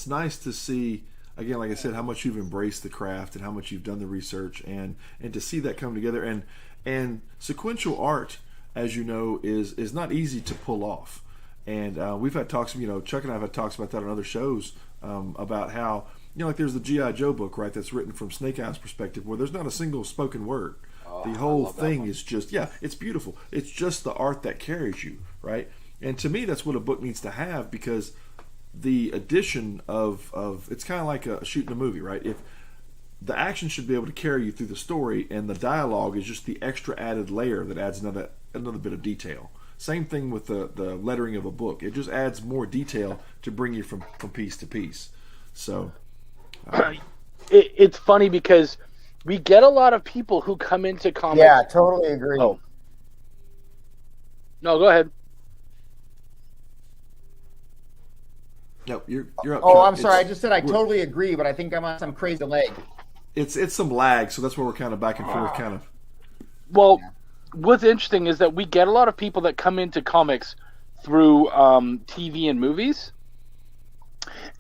nice to see, again, like I said, how much you've embraced the craft and how much you've done the research, and to see that come together. And sequential art, as you know, is not easy to pull off. And we've had talks, Chuck and I have had talks about that on other shows, about how, like there's the G.I. Joe book, right, that's written from Snake Eye's perspective, where there's not a single spoken word. The whole thing is just, it's beautiful. It's just the art that carries you, right? And to me, that's what a book needs to have, because the addition of it's kind of like shooting a movie, right? If the action should be able to carry you through the story, and the dialogue is just the extra added layer that adds another bit of detail. Same thing with the lettering of a book. It just adds more detail to bring you from piece to piece. So it's funny because we get a lot of people who come into comics. Yeah, totally agree. Oh. No, go ahead. No, you're up. Oh, Chuck. I'm sorry. I just said I totally agree, but I think I'm on some crazy leg. It's some lag, so that's where we're kind of back and forth, kind of. Well, what's interesting is that we get a lot of people that come into comics through TV and movies,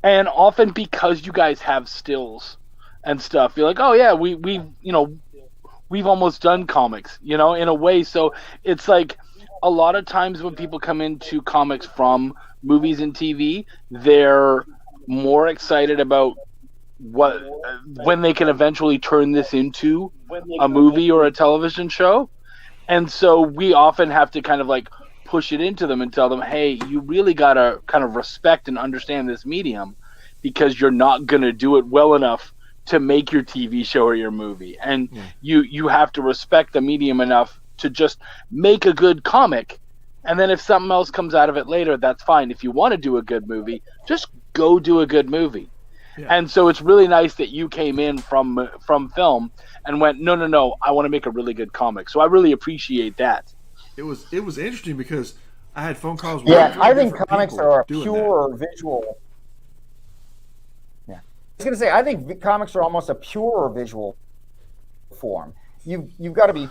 and often because you guys have stills and stuff, you're like, oh yeah, we've almost done comics, in a way. So it's like a lot of times when people come into comics from movies and TV, they're more excited about when they can eventually turn this into a movie or a television show. And so we often have to kind of like push it into them and tell them, hey, you really got to kind of respect and understand this medium, because you're not going to do it well enough to make your TV show or your movie. And you have to respect the medium enough to just make a good comic. And then if something else comes out of it later, that's fine. If you want to do a good movie, just go do a good movie. Yeah. And so it's really nice that you came in from film and went, no, I want to make a really good comic. So I really appreciate that. It was interesting because I had phone calls. Yeah, I think comics are a pure visual. Yeah, I was going to say, I think comics are almost a pure visual form. You've got to be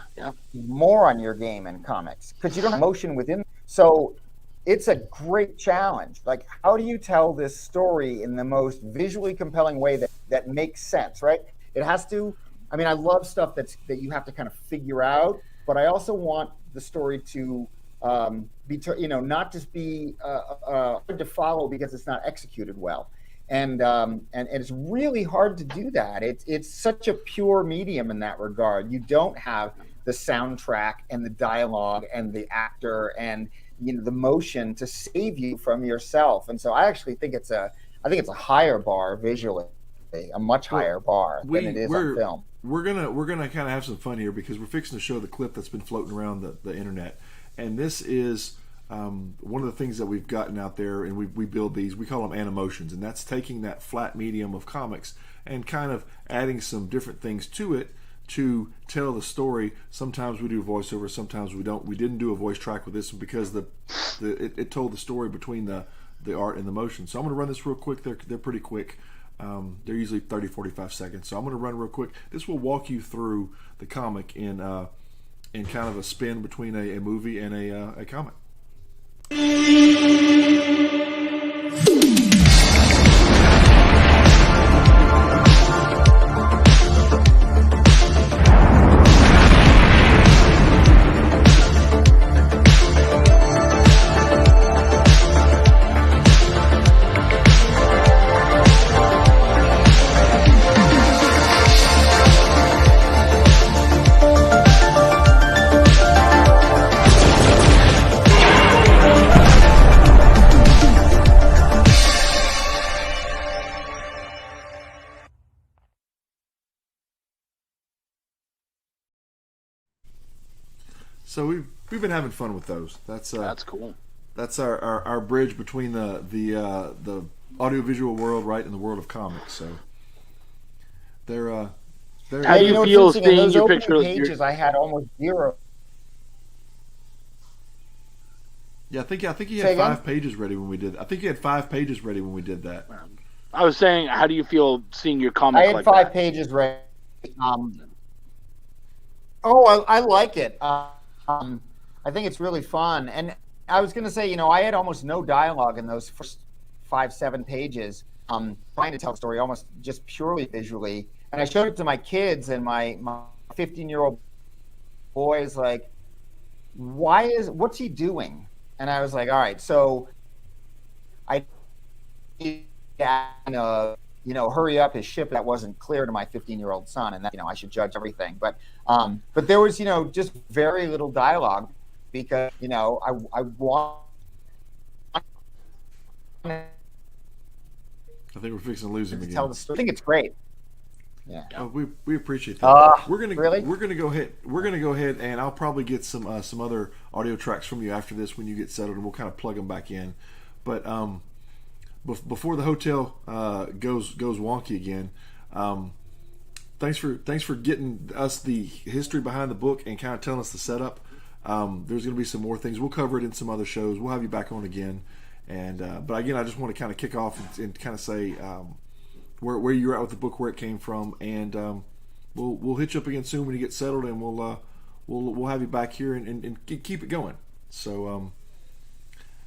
more on your game in comics, because you don't have motion within. So it's a great challenge. Like, how do you tell this story in the most visually compelling way that makes sense, right? It has to. I mean, I love stuff that you have to kind of figure out, but I also want the story to be, not just be hard to follow because it's not executed well. And it's really hard to do that. It's such a pure medium in that regard. You don't have the soundtrack and the dialogue and the actor and the motion to save you from yourself. And so I actually think it's a higher bar visually, a much higher bar than it is on film. We're gonna kind of have some fun here, because we're fixing to show the clip that's been floating around the internet, and this is one of the things that we've gotten out there, and we build these. We call them Animotions, and that's taking that flat medium of comics and kind of adding some different things to it to tell the story. Sometimes we do voiceover, sometimes we don't. We didn't do a voice track with this one because it told the story between the art and the motion. So I'm going to run this real quick. They're pretty quick. They're usually 30-45 seconds. So I'm going to run real quick. This will walk you through the comic in kind of a spin between a movie and a comic. So we've been having fun with those. That's cool. That's our bridge between the audiovisual world, right, and the world of comics. So they're How do you feel seeing your picture? Pages, I had almost zero. Yeah, I think you had 5 pages ready when we did. I think you had 5 pages ready when we did that. I was saying, how do you feel seeing your comic? I had 5 pages ready. I like it. I think it's really fun. And I was going to say, I had almost no dialogue in those first 5-7 pages. Trying to tell the story almost just purely visually. And I showed it to my kids, and my 15-year-old boy is like, what's he doing? And I was like, all right, so I hurry up his ship. That wasn't clear to my 15-year-old son, and that, I should judge everything. But there was, just very little dialogue because, I want. I think we're fixing to lose him again. Tell the story. I think it's great. Yeah. We appreciate that. We're gonna go ahead and I'll probably get some other audio tracks from you after this when you get settled, and we'll kind of plug them back in. But before the hotel goes wonky again, thanks for getting us the history behind the book and kind of telling us the setup. There's going to be some more things. We'll cover it in some other shows. We'll have you back on again. And but again, I just want to kind of kick off and kind of say where you're at with the book, where it came from, and we'll hit you up again soon when you get settled, and we'll have you back here and keep it going. So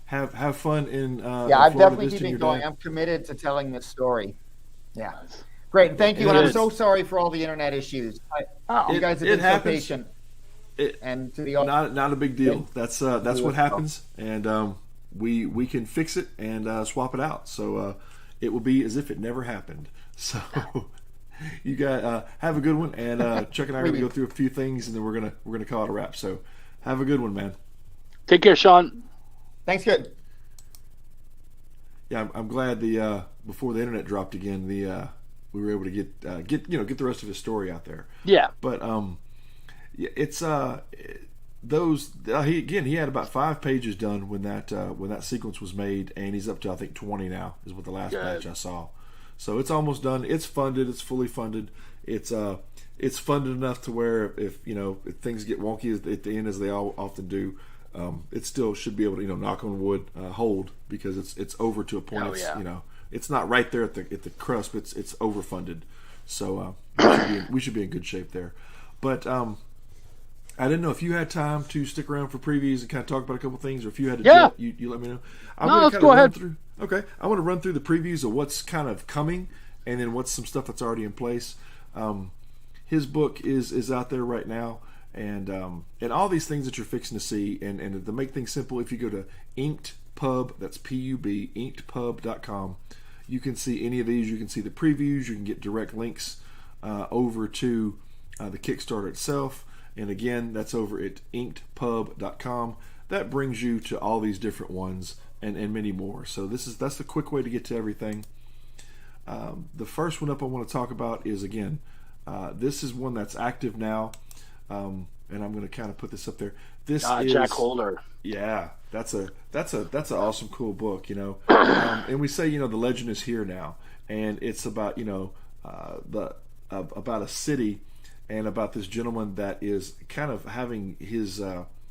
have fun in I've definitely keeping it going. I'm committed to telling this story. Yeah, great. Thank you, and I'm so sorry for all the internet issues. You guys have been so patient. And to the audience, not a big deal. That's what happens, and we can fix it and swap it out. So it will be as if it never happened. So you guys have a good one, and Chuck and I are going to go through a few things, and then we're gonna call it a wrap. So have a good one, man. Take care, Sean. Thanks. Good. Yeah, I'm glad the before the internet dropped again, we were able to get the rest of his story out there. Yeah, but it's he had about 5 pages done when that sequence was made, and he's up to I think 20 now is what the last batch I saw. So it's almost done. It's funded. It's fully funded. It's funded enough to where if things get wonky at the end, as they all often do, it still should be able to knock on wood hold, because it's over to a point. It's not right there at the cusp. It's overfunded. So we should be in good shape there. But I didn't know if you had time to stick around for previews and kind of talk about a couple things, or if you had to do it, you let me know. Let's go ahead. Okay, I want to run through the previews of what's kind of coming, and then what's some stuff that's already in place. His book is out there right now, and all these things that you're fixing to see, and to make things simple, if you go to Inked Pub, that's PUB, inkedpub.com, you can see any of these. You can see the previews. You can get direct links over to the Kickstarter itself. And again, that's over at inkedpub.com. That brings you to all these different ones and many more. So that's the quick way to get to everything. The first one up I want to talk about is, again, this is one that's active now, and I'm going to kind of put this up there. This is Jack Holder. Yeah, that's an awesome, cool book, and we say, the legend is here now, and it's about about a city, and about this gentleman that is kind of having his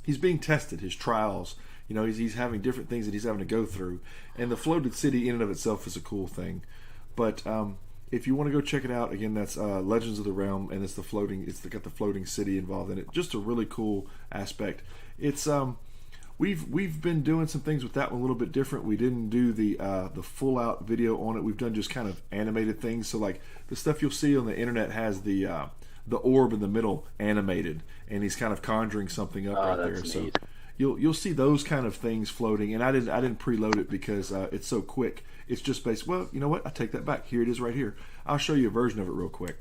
he's being tested, his trials. He's having different things that he's having to go through, and the floated city in and of itself is a cool thing. But if you want to go check it out, again, that's Legends of the Realm, and it's got the floating city involved in it. Just a really cool aspect. It's we've been doing some things with that one a little bit different. We didn't do the full out video on it. We've done just kind of animated things. So like the stuff you'll see on the internet has the orb in the middle animated, and he's kind of conjuring something up right there. Neat. So you'll see those kind of things floating. And I didn't preload it because it's so quick. It's just based. Well, you know what? I take that back. Here it is right here. I'll show you a version of it real quick.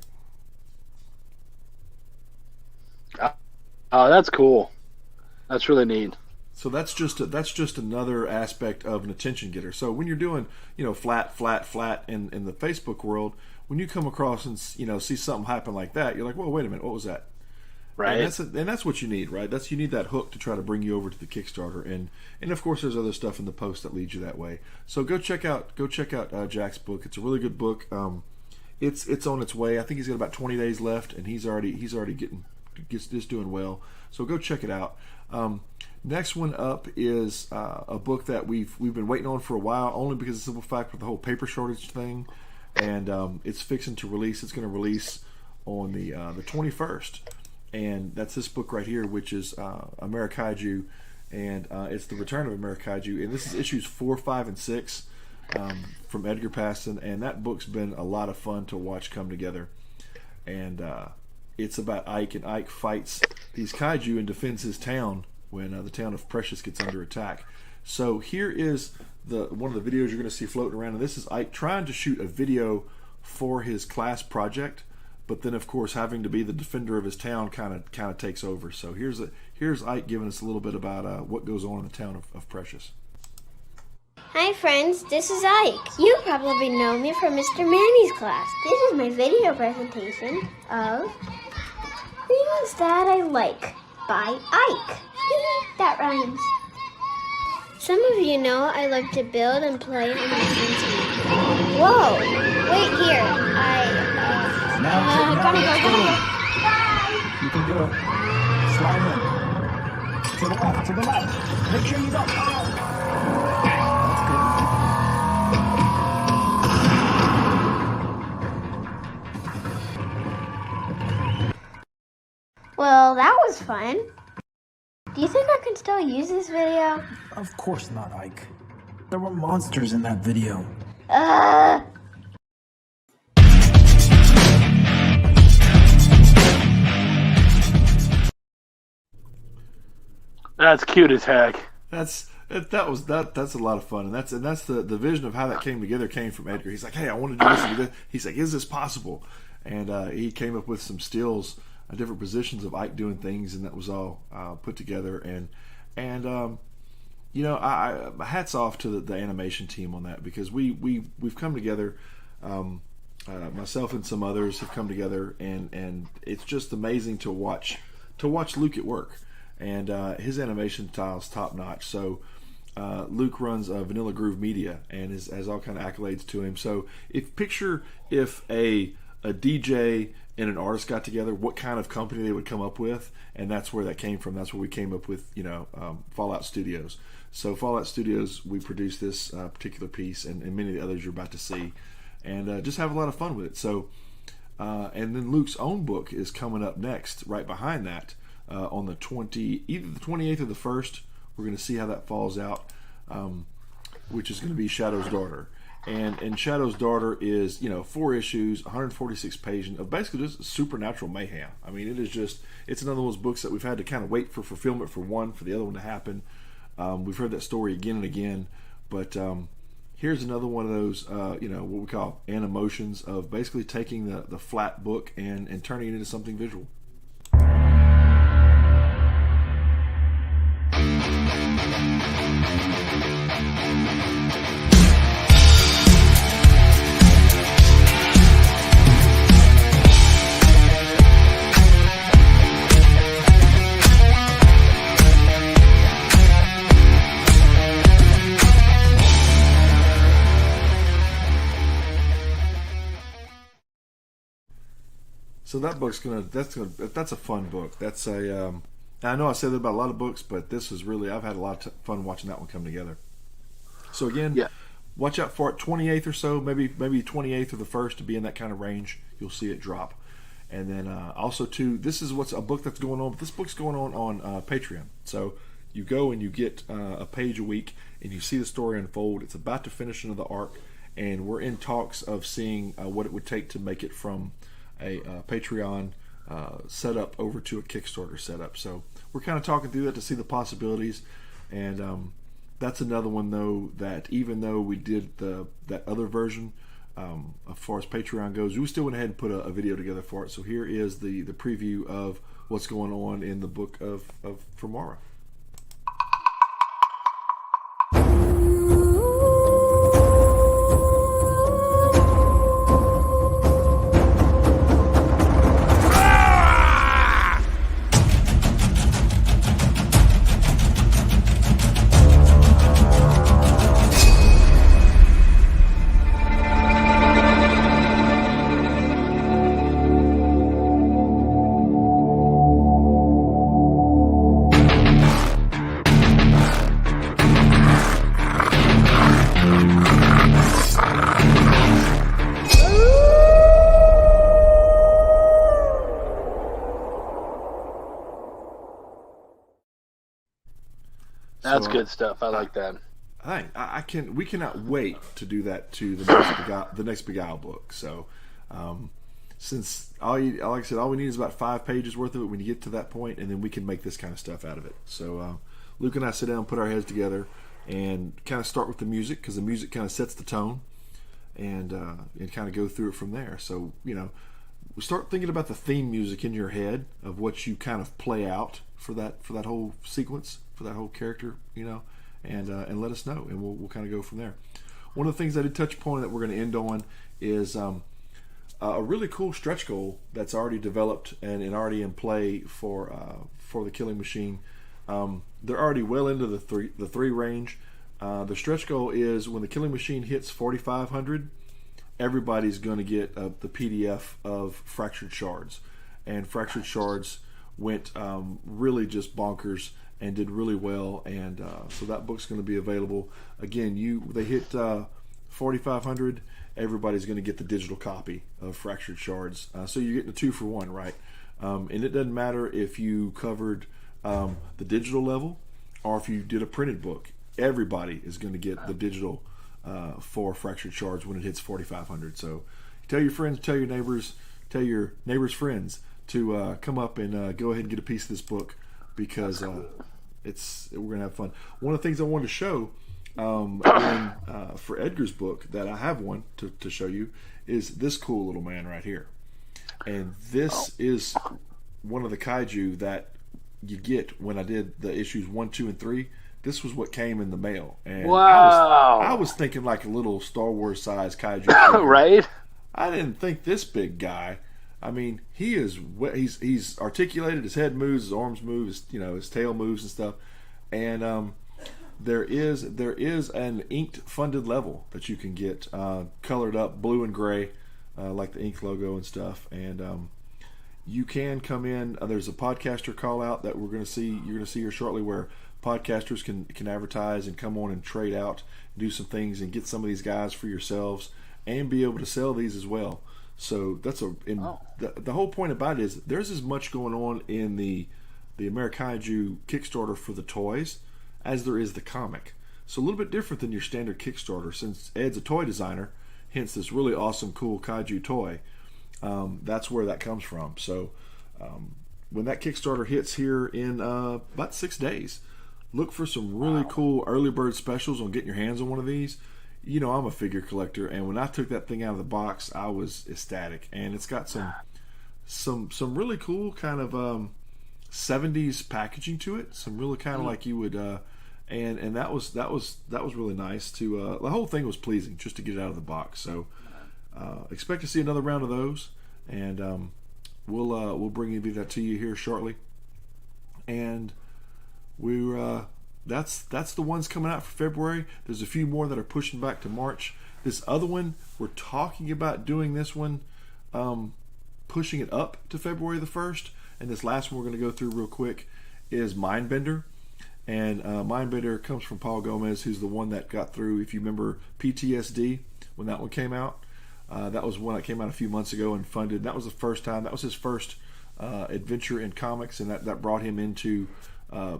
Oh, that's cool. That's really neat. So that's just another aspect of an attention getter. So when you're doing flat in the Facebook world, when you come across and see something happen like that, you're like, well, wait a minute, what was that? Right. And that's what you need, right? You need that hook to try to bring you over to the Kickstarter, and of course there's other stuff in the post that leads you that way. So go check out Jack's book. It's a really good book. It's on its way. I think he's got about 20 days left, and he's already just doing well. So go check it out. Next one up is a book that we've been waiting on for a while, only because of the simple fact with the whole paper shortage thing, and it's fixing to release. It's going to release on the 21st, and that's this book right here, which is Amerikaiju, and it's the Return of Amerikaiju, and this is issues 4, 5, and 6 from Edgar Paston, and that book's been a lot of fun to watch come together, and it's about Ike, and Ike fights these kaiju and defends his town when the town of Precious gets under attack. So here is one of the videos you're going to see floating around, and this is Ike trying to shoot a video for his class project, but then of course having to be the defender of his town kind of takes over. So here's Ike giving us a little bit about what goes on in the town of Precious. Hi friends, this is Ike. You probably know me from Mr. Manny's class. This is my video presentation of Things That I Like by Ike. That rhymes. Some of you know I like to build and play on my TV. Whoa, wait here. Gotta go. Bye. You can do it. Slide in. To the left. Make sure you don't fall. Well, that was fun. Do you think I can still use this video? Of course not, Ike. There were monsters in that video. That's cute as heck. That's a lot of fun, and that's the vision of how that came together came from Edgar. He's like, hey, I want to do this and do this. He's like, is this possible? And he came up with some stills, different positions of Ike doing things, and that was all put together. And you know, I hats off to the animation team on that, because we've come together. Myself and some others have come together, and it's just amazing to watch Luke at work. And his animation style is top notch. So Luke runs Vanilla Groove Media and has all kind of accolades to him. So picture if a DJ and an artist got together, what kind of company they would come up with, and that's where that came from. That's where we came up with, Fallout Studios. So Fallout Studios, we produced this particular piece, and many of the others you're about to see, and just have a lot of fun with it. So, and then Luke's own book is coming up next, right behind that, on the either the 28th or the 1st. We're going to see how that falls out, which is going to be Shadow's Daughter. And Shadow's Daughter is, 4 issues, 146 pages of basically just supernatural mayhem. I mean, it's another one of those books that we've had to kind of wait for fulfillment for the other one to happen. We've heard that story again and again, but here's another one of those, what we call animotions of basically taking the flat book and turning it into something visual. So that book's that's a fun book. That's I know I said that about a lot of books, but this is really, I've had a lot of fun watching that one come together. So again, watch out for it. 28th or so, maybe 28th or the 1st, to be in that kind of range. You'll see it drop. And then also too, this is a book that's going on. But this book's going on Patreon. So you go and you get a page a week, and you see the story unfold. It's about to finish another arc, and we're in talks of seeing what it would take to make it from a Patreon setup over to a Kickstarter setup. So we're kind of talking through that to see the possibilities, and that's another one though that even though we did that other version, as far as Patreon goes, we still went ahead and put a video together for it. So here is the preview of what's going on in the book of Fermara. That's good stuff. I like that. We cannot wait to do that to the next Beguile book. So, since like I said, all we need is about 5 pages worth of it when you get to that point, and then we can make this kind of stuff out of it. So, Luke and I sit down, put our heads together, and kind of start with the music, because the music kind of sets the tone, and kind of go through it from there. So, we start thinking about the theme music in your head of what you kind of play out for that whole sequence, for that whole character, and let us know, and we'll kind of go from there. One of the things I did touch upon that we're going to end on is a really cool stretch goal that's already developed and already in play for the Killing Machine. They're already well into the three range. The stretch goal is when the Killing Machine hits 4,500, everybody's going to get the PDF of Fractured Shards, and Fractured Shards went really just bonkers and did really well, and so that book's going to be available. Again, they hit 4,500, everybody's going to get the digital copy of Fractured Shards. So you're getting a 2 for 1, right? And it doesn't matter if you covered the digital level or if you did a printed book. Everybody is going to get the digital for Fractured Shards when it hits 4,500. So tell your friends, tell your neighbors' friends to come up and go ahead and get a piece of this book, because we're going to have fun. One of the things I wanted to show for Edgar's book, that I have one to show you, is this cool little man right here. And this is one of the kaiju that you get when I did the issues 1, 2, and 3. This was what came in the mail. And wow. I was thinking like a little Star Wars sized kaiju. Right? I didn't think this big guy. I mean, he's articulated. His head moves, his arms move, his tail moves and stuff. And there is an inked funded level that you can get colored up blue and gray, like the ink logo and stuff. And you can come in. There's a podcaster call out that you're going to see here shortly, where podcasters can advertise and come on and trade out, do some things, and get some of these guys for yourselves, and be able to sell these as well. So that's the whole point about it is there's as much going on in the Amerikaiju Kickstarter for the toys as there is the comic. So a little bit different than your standard Kickstarter, since Ed's a toy designer, hence this really awesome, cool kaiju toy. That's where that comes from. So when that Kickstarter hits here in about 6 days, look for some really cool early bird specials on getting your hands on one of these. I'm a figure collector, and when I took that thing out of the box, I was ecstatic. And it's got some really cool kind of 70s packaging to it. Some really kind of like you would, and that was really nice to. The whole thing was pleasing just to get it out of the box. So expect to see another round of those, and we'll bring that to you here shortly. And that's the ones coming out for February. There's a few more that are pushing back to March. This other one, we're talking about doing this one, pushing it up to February the 1st. And this last one we're going to go through real quick is Mindbender. And Mindbender comes from Paul Gomez, who's the one that got through, if you remember, PTSD when that one came out. That was one that came out a few months ago and funded. That was the first time. That was his first adventure in comics, and that brought him into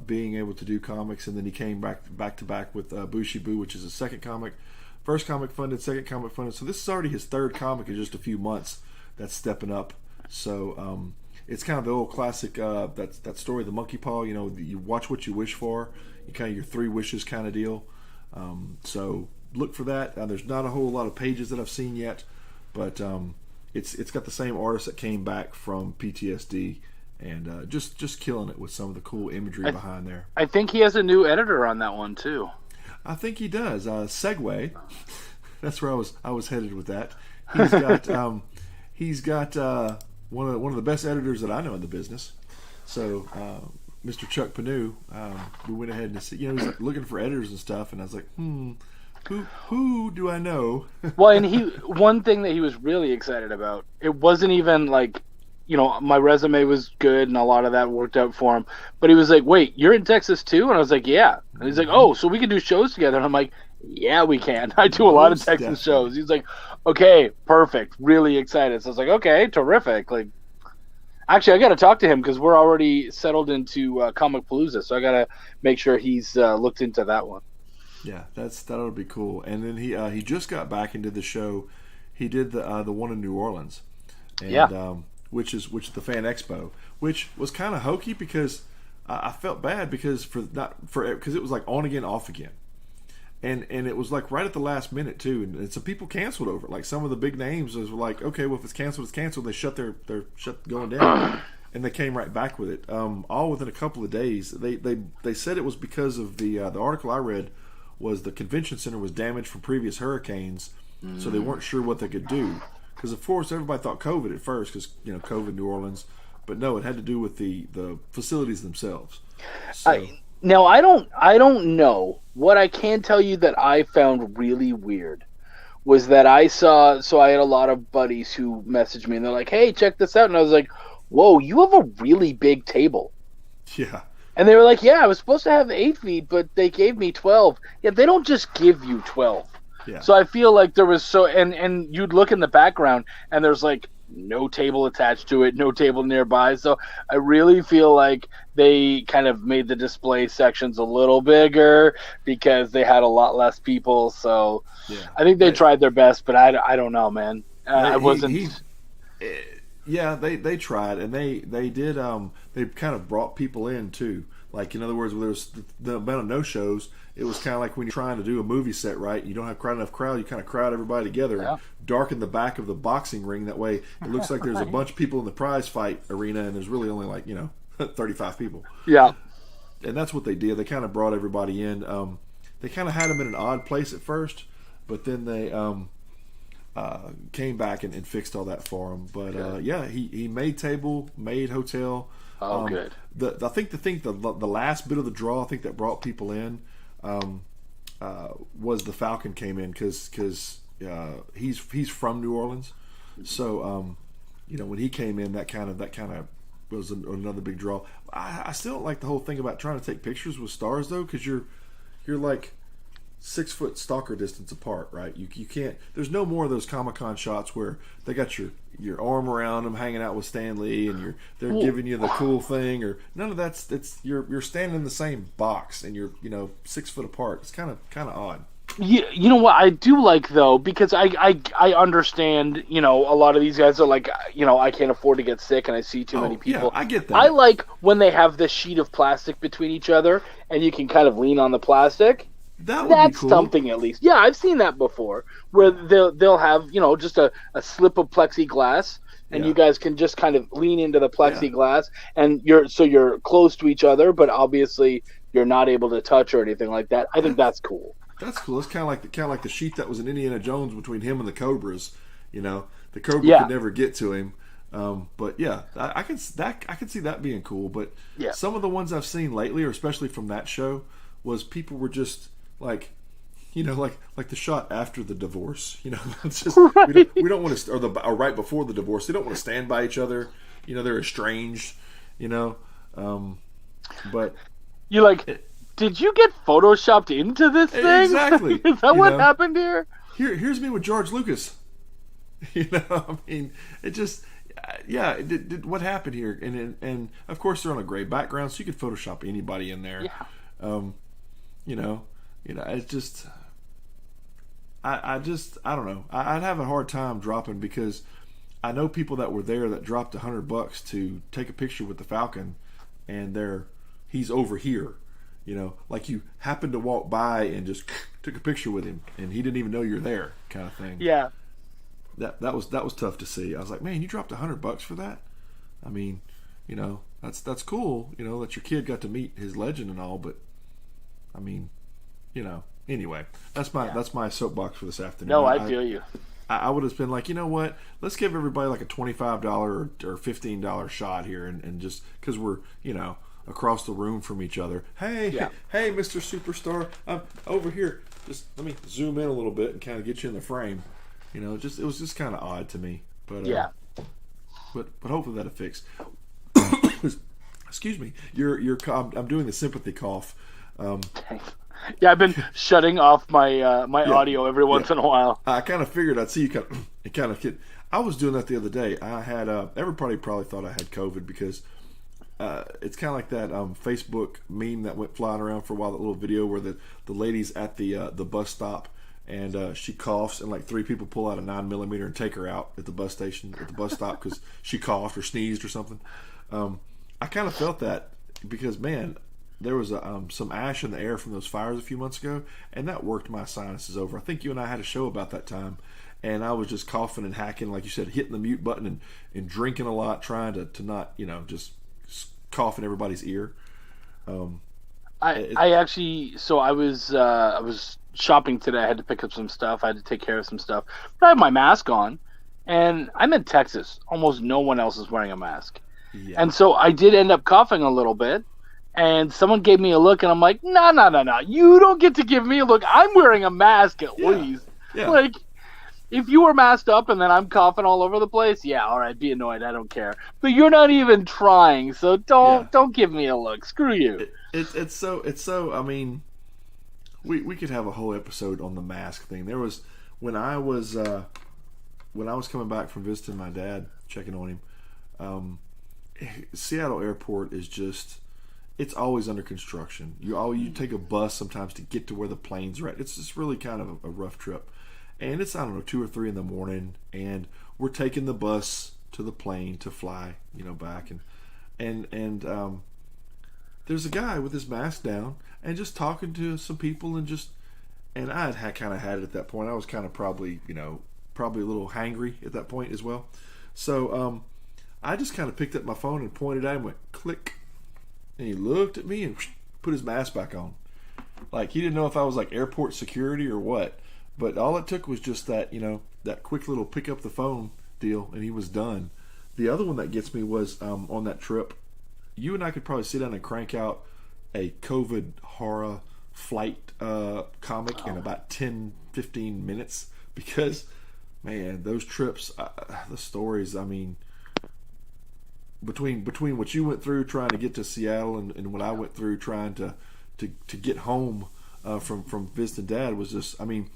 being able to do comics. And then he came back to back with Bushibu, which is his second comic. First comic funded, second comic funded. So this is already his third comic in just a few months. That's stepping up. So it's kind of the old classic that story, the monkey paw. You watch what you wish for. You kind of your 3 wishes kind of deal. So look for that. There's not a whole lot of pages that I've seen yet, but it's got the same artist that came back from PTSD, and just killing it with some of the cool imagery behind there. I think he has a new editor on that one too. I think he does. Segway. That's where I was headed with that. He's got one of the best editors that I know in the business. So Mr. Chuck Panu, we went ahead and he's like looking for editors and stuff, and I was like, who do I know? Well, and one thing that he was really excited about, it wasn't even like, my resume was good and a lot of that worked out for him, but he was like, wait, you're in Texas too? And I was like, yeah. And he's like, oh, so we can do shows together. And I'm like, yeah, we can. I do a lot of Texas shows. He's like, okay, perfect, really excited. So I was like, okay, terrific. Like, Actually, I got to talk to him because we're already settled into Comic Palooza, so I got to make sure he's looked into that one. Yeah, that'll be cool. And then he just got back into the show. He did the one in New Orleans, and which is the Fan Expo, which was kind of hokey because I felt bad because because it was like on again, off again, and it was like right at the last minute too, and some people canceled over it. Like some of the big names was like, okay, well if it's canceled, it's canceled. They shut going down, and they came right back with it, all within a couple of days. They said it was because of the article I read was the convention center was damaged from previous hurricanes, so they weren't sure what they could do. Because of course everybody thought COVID at first, because COVID, New Orleans, but no, it had to do with the facilities themselves. So, I don't know. What I can tell you that I found really weird was that I had a lot of buddies who messaged me and they're like, "Hey, check this out," and I was like, "Whoa, you have a really big table." Yeah. And they were like, "Yeah, I was supposed to have 8 feet, but they gave me 12. Yeah, they don't just give you 12. Yeah. So I feel like there was and you'd look in the background and there's like no table attached to it, no table nearby. So I really feel like they kind of made the display sections a little bigger because they had a lot less people. So I think they tried their best, but I don't know, man. I wasn't. Yeah, they tried, and they did. They kind of brought people in too. Like in other words, when there was the amount of no shows, it was kind of like when you're trying to do a movie set, right? You don't have quite enough crowd. You kind of crowd everybody together, and darken the back of the boxing ring. That way, it looks like there's a bunch of people in the prize fight arena, and there's really only like 35 people. Yeah, and that's what they did. They kind of brought everybody in. They kind of had them in an odd place at first, but then they came back and fixed all that for him. But he made table, made hotel. Oh, good. I think the last bit of the draw, I think that brought people in, was the Falcon came in because he's from New Orleans, so when he came in, that kind of was another big draw. I still don't like the whole thing about trying to take pictures with stars though, because you're like 6 foot stalker distance apart, right? You can't. There's no more of those Comic-Con shots where they got your arm around them, hanging out with Stan Lee, and they're giving you the cool thing, or none of that's. You're standing in the same box, and you're 6 foot apart. It's kind of odd. You know what I do like though, because I understand, a lot of these guys are like, I can't afford to get sick and I see too many people. Yeah, I get that. I like when they have this sheet of plastic between each other and you can kind of lean on the plastic. That's be cool. Something at least. Yeah, I've seen that before, where they'll have just a slip of plexiglass, and you guys can just kind of lean into the plexiglass, and you're close to each other, but obviously you're not able to touch or anything like that. I think that's cool. That's cool. It's kind of like the sheet that was in Indiana Jones between him and the Cobras. The Cobra could never get to him. But yeah, I can see that being cool. But some of the ones I've seen lately, or especially from that show, was people were just like, like the shot after the divorce. It's just right. we don't want to, or right before the divorce. They don't want to stand by each other. They're estranged. But you like. Did you get photoshopped into this thing? Exactly. Is that what happened here? Here's me with George Lucas. It just, what happened here? And of course they're on a gray background, so you could Photoshop anybody in there. Yeah. It's just, I don't know. I'd have a hard time dropping, because I know people that were there that dropped $100 to take a picture with the Falcon, and he's over here. Like you happened to walk by and just took a picture with him, and he didn't even know you're there, kind of thing. Yeah. That was tough to see. I was like, man, you dropped $100 for that? I mean, that's cool. That your kid got to meet his legend and all, but I mean, anyway, that's my soapbox for this afternoon. No, I feel you. I would have been like, you know what? Let's give everybody like a $25 or $15 shot here, and just because we're across the room from each other. Hey, Mr. Superstar, I'm over here. Just let me zoom in a little bit and kind of get you in the frame. It was just kind of odd to me. But but hopefully that'll fix. Excuse me. I'm doing the sympathy cough. Yeah, I've been shutting off my my audio every once in a while. I kind of figured I'd see you kind of get. I was doing that the other day. I had everybody probably thought I had COVID because it's kind of like that Facebook meme that went flying around for a while. That little video where the lady's at the bus stop and she coughs and like 3 people pull out a 9mm and take her out at the bus station at the bus stop because she coughed or sneezed or something. I kind of felt that because man, there was some ash in the air from those fires a few months ago, and that worked my sinuses over. I think you and I had a show about that time, and I was just coughing and hacking, like you said, hitting the mute button and drinking a lot, trying to not, just cough in everybody's ear. I was shopping today. I had to pick up some stuff. I had to take care of some stuff. But I had my mask on, and I'm in Texas. Almost no one else is wearing a mask. Yeah. And so I did end up coughing a little bit. And someone gave me a look, and I'm like, no. You don't get to give me a look. I'm wearing a mask at least. Yeah. Like, if you were masked up and then I'm coughing all over the place, yeah, all right, be annoyed. I don't care. But you're not even trying, so don't give me a look. Screw you. It's so. I mean, we could have a whole episode on the mask thing. There was when I was coming back from visiting my dad, checking on him. Seattle Airport is just. It's always under construction. You take a bus sometimes to get to where the planes are at. It's just really kind of a rough trip. And it's, 2 or 3 in the morning, and we're taking the bus to the plane to fly, back. And there's a guy with his mask down and just talking to some people and I had kind of had it at that point. I was kind of probably a little hangry at that point as well. So I just kind of picked up my phone and pointed at him and went, click. And he looked at me and put his mask back on. Like, he didn't know if I was like airport security or what. But all it took was just that, that quick little pick up the phone deal, and he was done. The other one that gets me was on that trip, you and I could probably sit down and crank out a COVID horror flight comic in about 10, 15 minutes. Because, man, those trips, the stories, I mean... Between what you went through trying to get to Seattle and what I went through trying to get home from visiting Dad was just, I mean,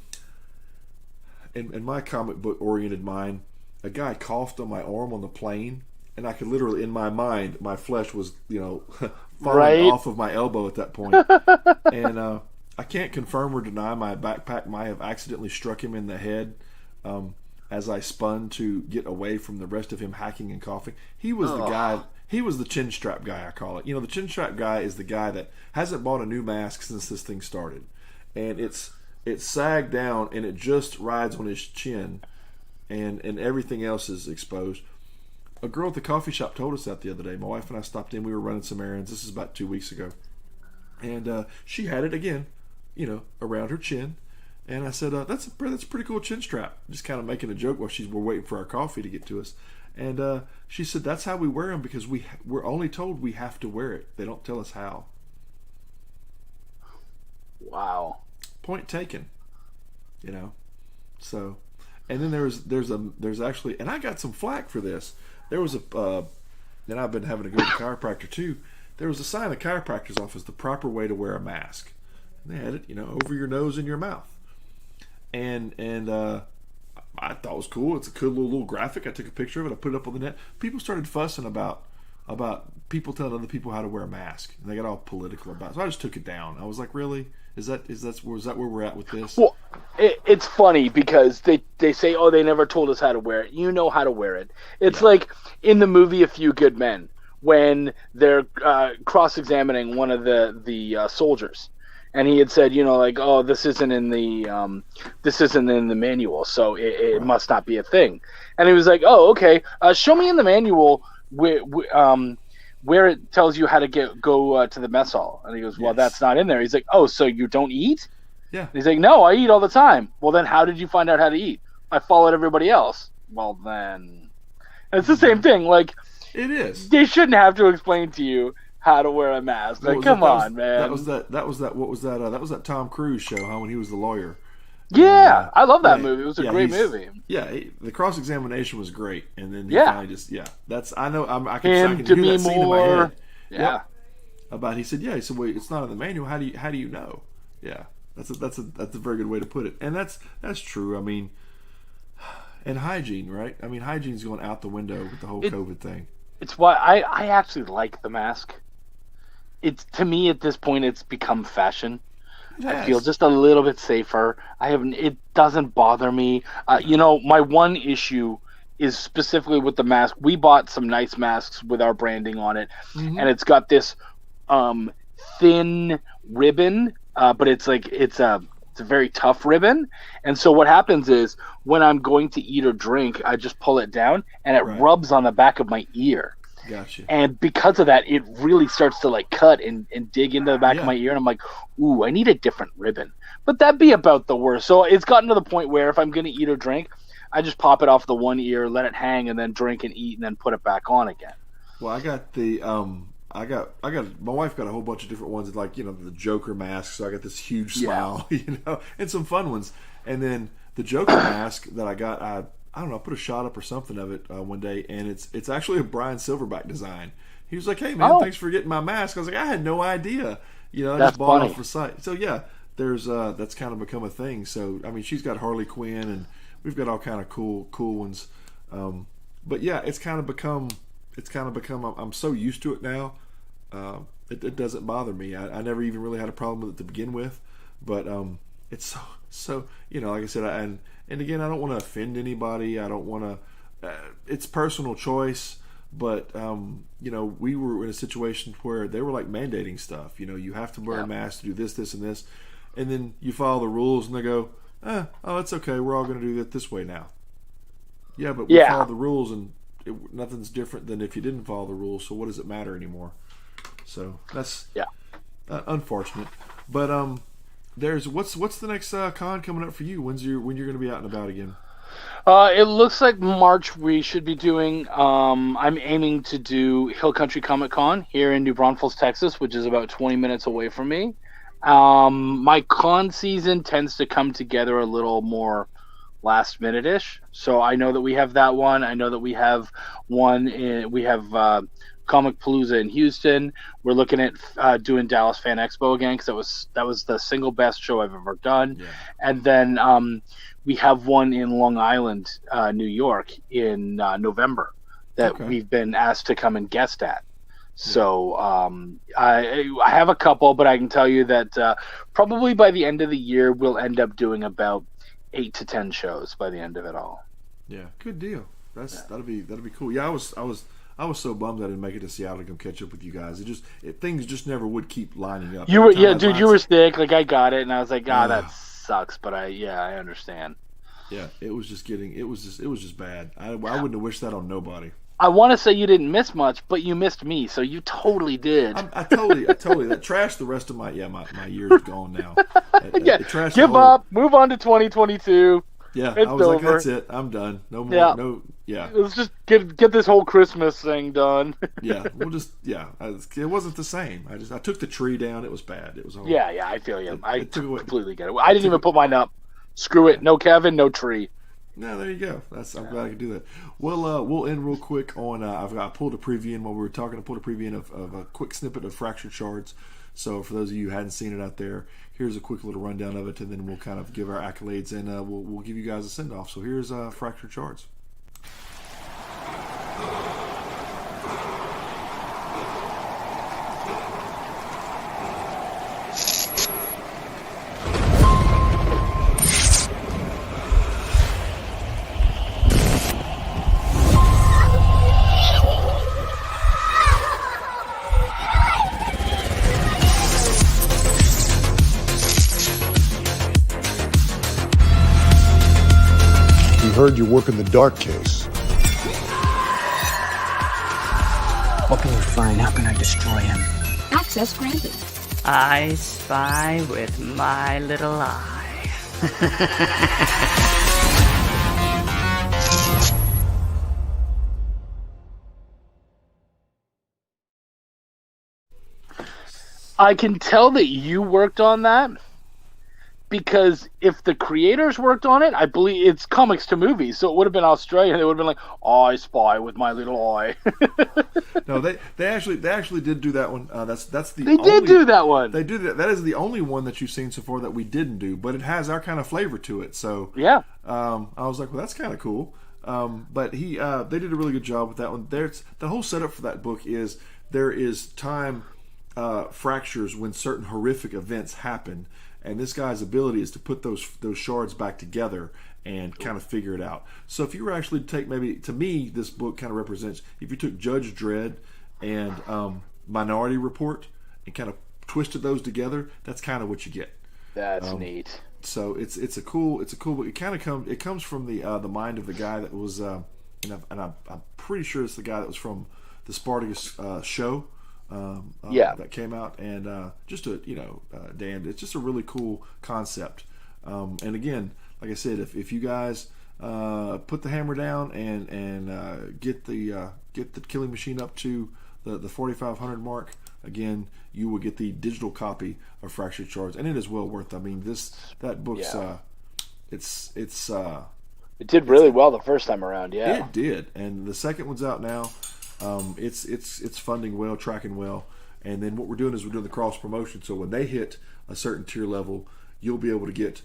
in my comic book oriented mind, a guy coughed on my arm on the plane, and I could literally, in my mind, my flesh was falling off of my elbow at that point. And I can't confirm or deny my backpack might have accidentally struck him in the head. As I spun to get away from the rest of him hacking and coughing. He was the guy, he was the chin strap guy, I call it. The chin strap guy is the guy that hasn't bought a new mask since this thing started. And it's sagged down and it just rides on his chin and everything else is exposed. A girl at the coffee shop told us that the other day. My wife and I stopped in, we were running some errands. This is about 2 weeks ago. And she had it again, around her chin. And I said, that's a pretty cool chin strap. Just kind of making a joke while we're waiting for our coffee to get to us. And she said, that's how we wear them because we're only told we have to wear it. They don't tell us how. Wow. Point taken. So, and then there's actually, and I got some flack for this. There was and I've been having to go to the chiropractor too. There was a sign in the chiropractor's office, the proper way to wear a mask. And they had it, over your nose and your mouth. And I thought it was cool. It's a cool little graphic. I took a picture of it. I put it up on the net. People started fussing about people telling other people how to wear a mask, and they got all political about it. So I just took it down. I was like, really? Was that where we're at with this? Well, it's funny because they say, oh, they never told us how to wear it. You know how to wear it. It's like in the movie A Few Good Men when they're cross-examining one of the soldiers. And he had said, oh, this isn't in the manual, so it must not be a thing. And he was like, oh, okay, show me in the manual where it tells you how to go to the mess hall. And he goes, well, that's not in there. He's like, oh, so you don't eat? Yeah. And he's like, no, I eat all the time. Well, then how did you find out how to eat? I followed everybody else. Well, then it's the same thing. Like, it is. They shouldn't have to explain to you how to wear a mask. Like, come on, man. That was that. What was that? That was that Tom Cruise show, huh? When he was the lawyer. Yeah, I love that movie. It was a great movie. Yeah, the cross examination was great, and then he finally just That's I know. I can hear that scene in my head. Yeah. About he said, well, it's not in the manual. How do you know? Yeah, that's a very good way to put it, and that's true. I mean, and hygiene, right? I mean, hygiene's going out the window with the whole COVID thing. It's why I actually like the mask. It's, to me at this point, it's become fashion. I feel just a little bit safer. It doesn't bother me. My one issue is specifically with the mask. We bought some nice masks with our branding on it, and it's got this thin ribbon, but it's a very tough ribbon. And so what happens is when I'm going to eat or drink, I just pull it down, and it rubs on the back of my ear. Gotcha. And because of that, it really starts to like cut and dig into the back of my ear, and I'm like, ooh, I need a different ribbon. But that'd be about the worst. So it's gotten to the point where if I'm going to eat or drink, I just pop it off the one ear, let it hang, and then drink and eat, and then put it back on again. Well, I got the my wife got a whole bunch of different ones, like, the Joker mask. So I got this huge smile, and some fun ones. And then the Joker mask that I got, I don't know, I put a shot up or something of it one day, and it's actually a Brian Silverback design. He was like, "Hey man, thanks for getting my mask." I was like, "I had no idea." I just bought it off the site. So yeah, there's that's kind of become a thing. So I mean, she's got Harley Quinn, and we've got all kind of cool ones. But yeah, it's kind of become. I'm so used to it now. It doesn't bother me. I never even really had a problem with it to begin with, but it's so like I said, and again, I don't want to offend anybody. I don't want to. It's personal choice, but we were in a situation where they were like mandating stuff. You have to wear a mask to do this, and this, and then you follow the rules, and they go, "Oh, it's okay. We're all going to do it this way now." Yeah, but we follow the rules, and nothing's different than if you didn't follow the rules. So what does it matter anymore? So that's unfortunate. But there's what's the next con coming up for you? When you're going to be out and about again? It looks like March we should be doing. I'm aiming to do Hill Country Comic Con here in New Braunfels, Texas, which is about 20 minutes away from me. My con season tends to come together a little more last minute-ish. So I know that we have that one. I know that we have one. We have Comic Palooza in Houston. We're looking at doing Dallas Fan Expo again because that was the single best show I've ever done. Yeah. And then we have one in Long Island, New York, in November that we've been asked to come and guest at. So I have a couple, but I can tell you that probably by the end of the year we'll end up doing about 8 to 10 shows by the end of it all. Yeah, good deal. That'll be cool. Yeah, I was so bummed I didn't make it to Seattle to come catch up with you guys. Things just never would keep lining up. You were sick. Like I got it, and I was like, that sucks. But I understand. Yeah, it was just bad. I wouldn't have wished that on nobody. I want to say you didn't miss much, but you missed me, so you totally did. I totally that trashed the rest of my year's gone now. Give up, move on to 2022. Yeah, I was over. Like, that's it. I'm done. No more. Let's just get this whole Christmas thing done. It wasn't the same. I took the tree down. It was bad. It was horrible. Yeah, I feel you. I completely get it. I didn't even put mine up. Screw it. No Kevin, no tree. No, there you go. I'm glad I could do that. We'll end real quick on. I pulled a preview in while we were talking. I pulled a preview in of a quick snippet of Fractured Shards. So for those of you who hadn't seen it out there, here's a quick little rundown of it, and then we'll kind of give our accolades, and we'll give you guys a send off. So here's Fractured Shards. Heard you work in the Dark case. What can you find? How can I destroy him? Access granted. I spy with my little eye. I can tell that you worked on that because if the creators worked on it, I believe it's comics to movies, so it would have been Australian. They would have been like, "I spy with my little eye." No, they actually did do that one. That's the They did do that one. They did that. That is the only one that you've seen so far that we didn't do, but it has our kind of flavor to it. So yeah, I was like, well, that's kind of cool. But they did a really good job with that one. There's the whole setup for that book is there is time fractures when certain horrific events happen, and this guy's ability is to put those shards back together and kind of figure it out. So if you were actually to take, maybe to me this book kind of represents, if you took Judge Dredd and Minority Report and kind of twisted those together, that's kind of what you get. That's neat. So it's a cool book. It comes from the mind of the guy that was and I'm pretty sure it's the guy that was from the Spartacus show that came out, and just Dan, it's just a really cool concept. And again, like I said, if you guys put the hammer down and get the Killing Machine up to the 4,500 mark, again, you will get the digital copy of Fractured Shards, and it is well worth. I mean, that book's it did really well the first time around. Yeah, it did, and the second one's out now. It's funding well, tracking well, and then what we're doing is we're doing the cross promotion. So when they hit a certain tier level, you'll be able to get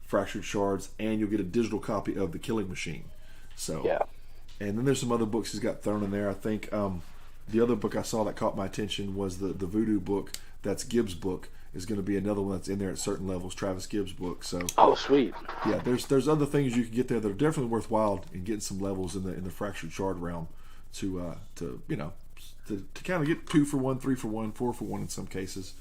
Fractured Shards, and you'll get a digital copy of the Killing Machine. So yeah, and then there's some other books he's got thrown in there. I think the other book I saw that caught my attention was the Voodoo book. That's Gibbs' book. Is going to be another one that's in there at certain levels. Travis Gibbs' book. So sweet. Yeah, there's other things you can get there that are definitely worthwhile in getting some levels in the Fractured Shard realm to kind of get 2 for 1, 3 for 1, 4 for 1 in some cases.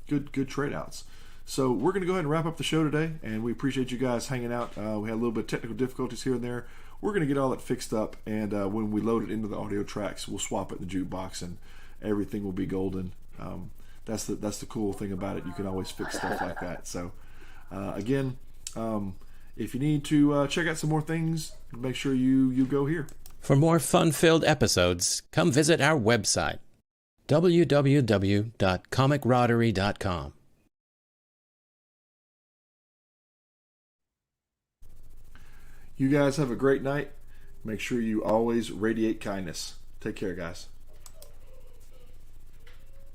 Good trade outs. So we're going to go ahead and wrap up the show today, and we appreciate you guys hanging out. We had a little bit of technical difficulties here and there. We're going to get all that fixed up, and when we load it into the audio tracks, we'll swap it in the jukebox, and everything will be golden. That's the cool thing about it. You can always fix stuff like that. So again, if you need to check out some more things, make sure you go here. For more fun-filled episodes, come visit our website, www.comicradery.com. You guys have a great night. Make sure you always radiate kindness. Take care, guys.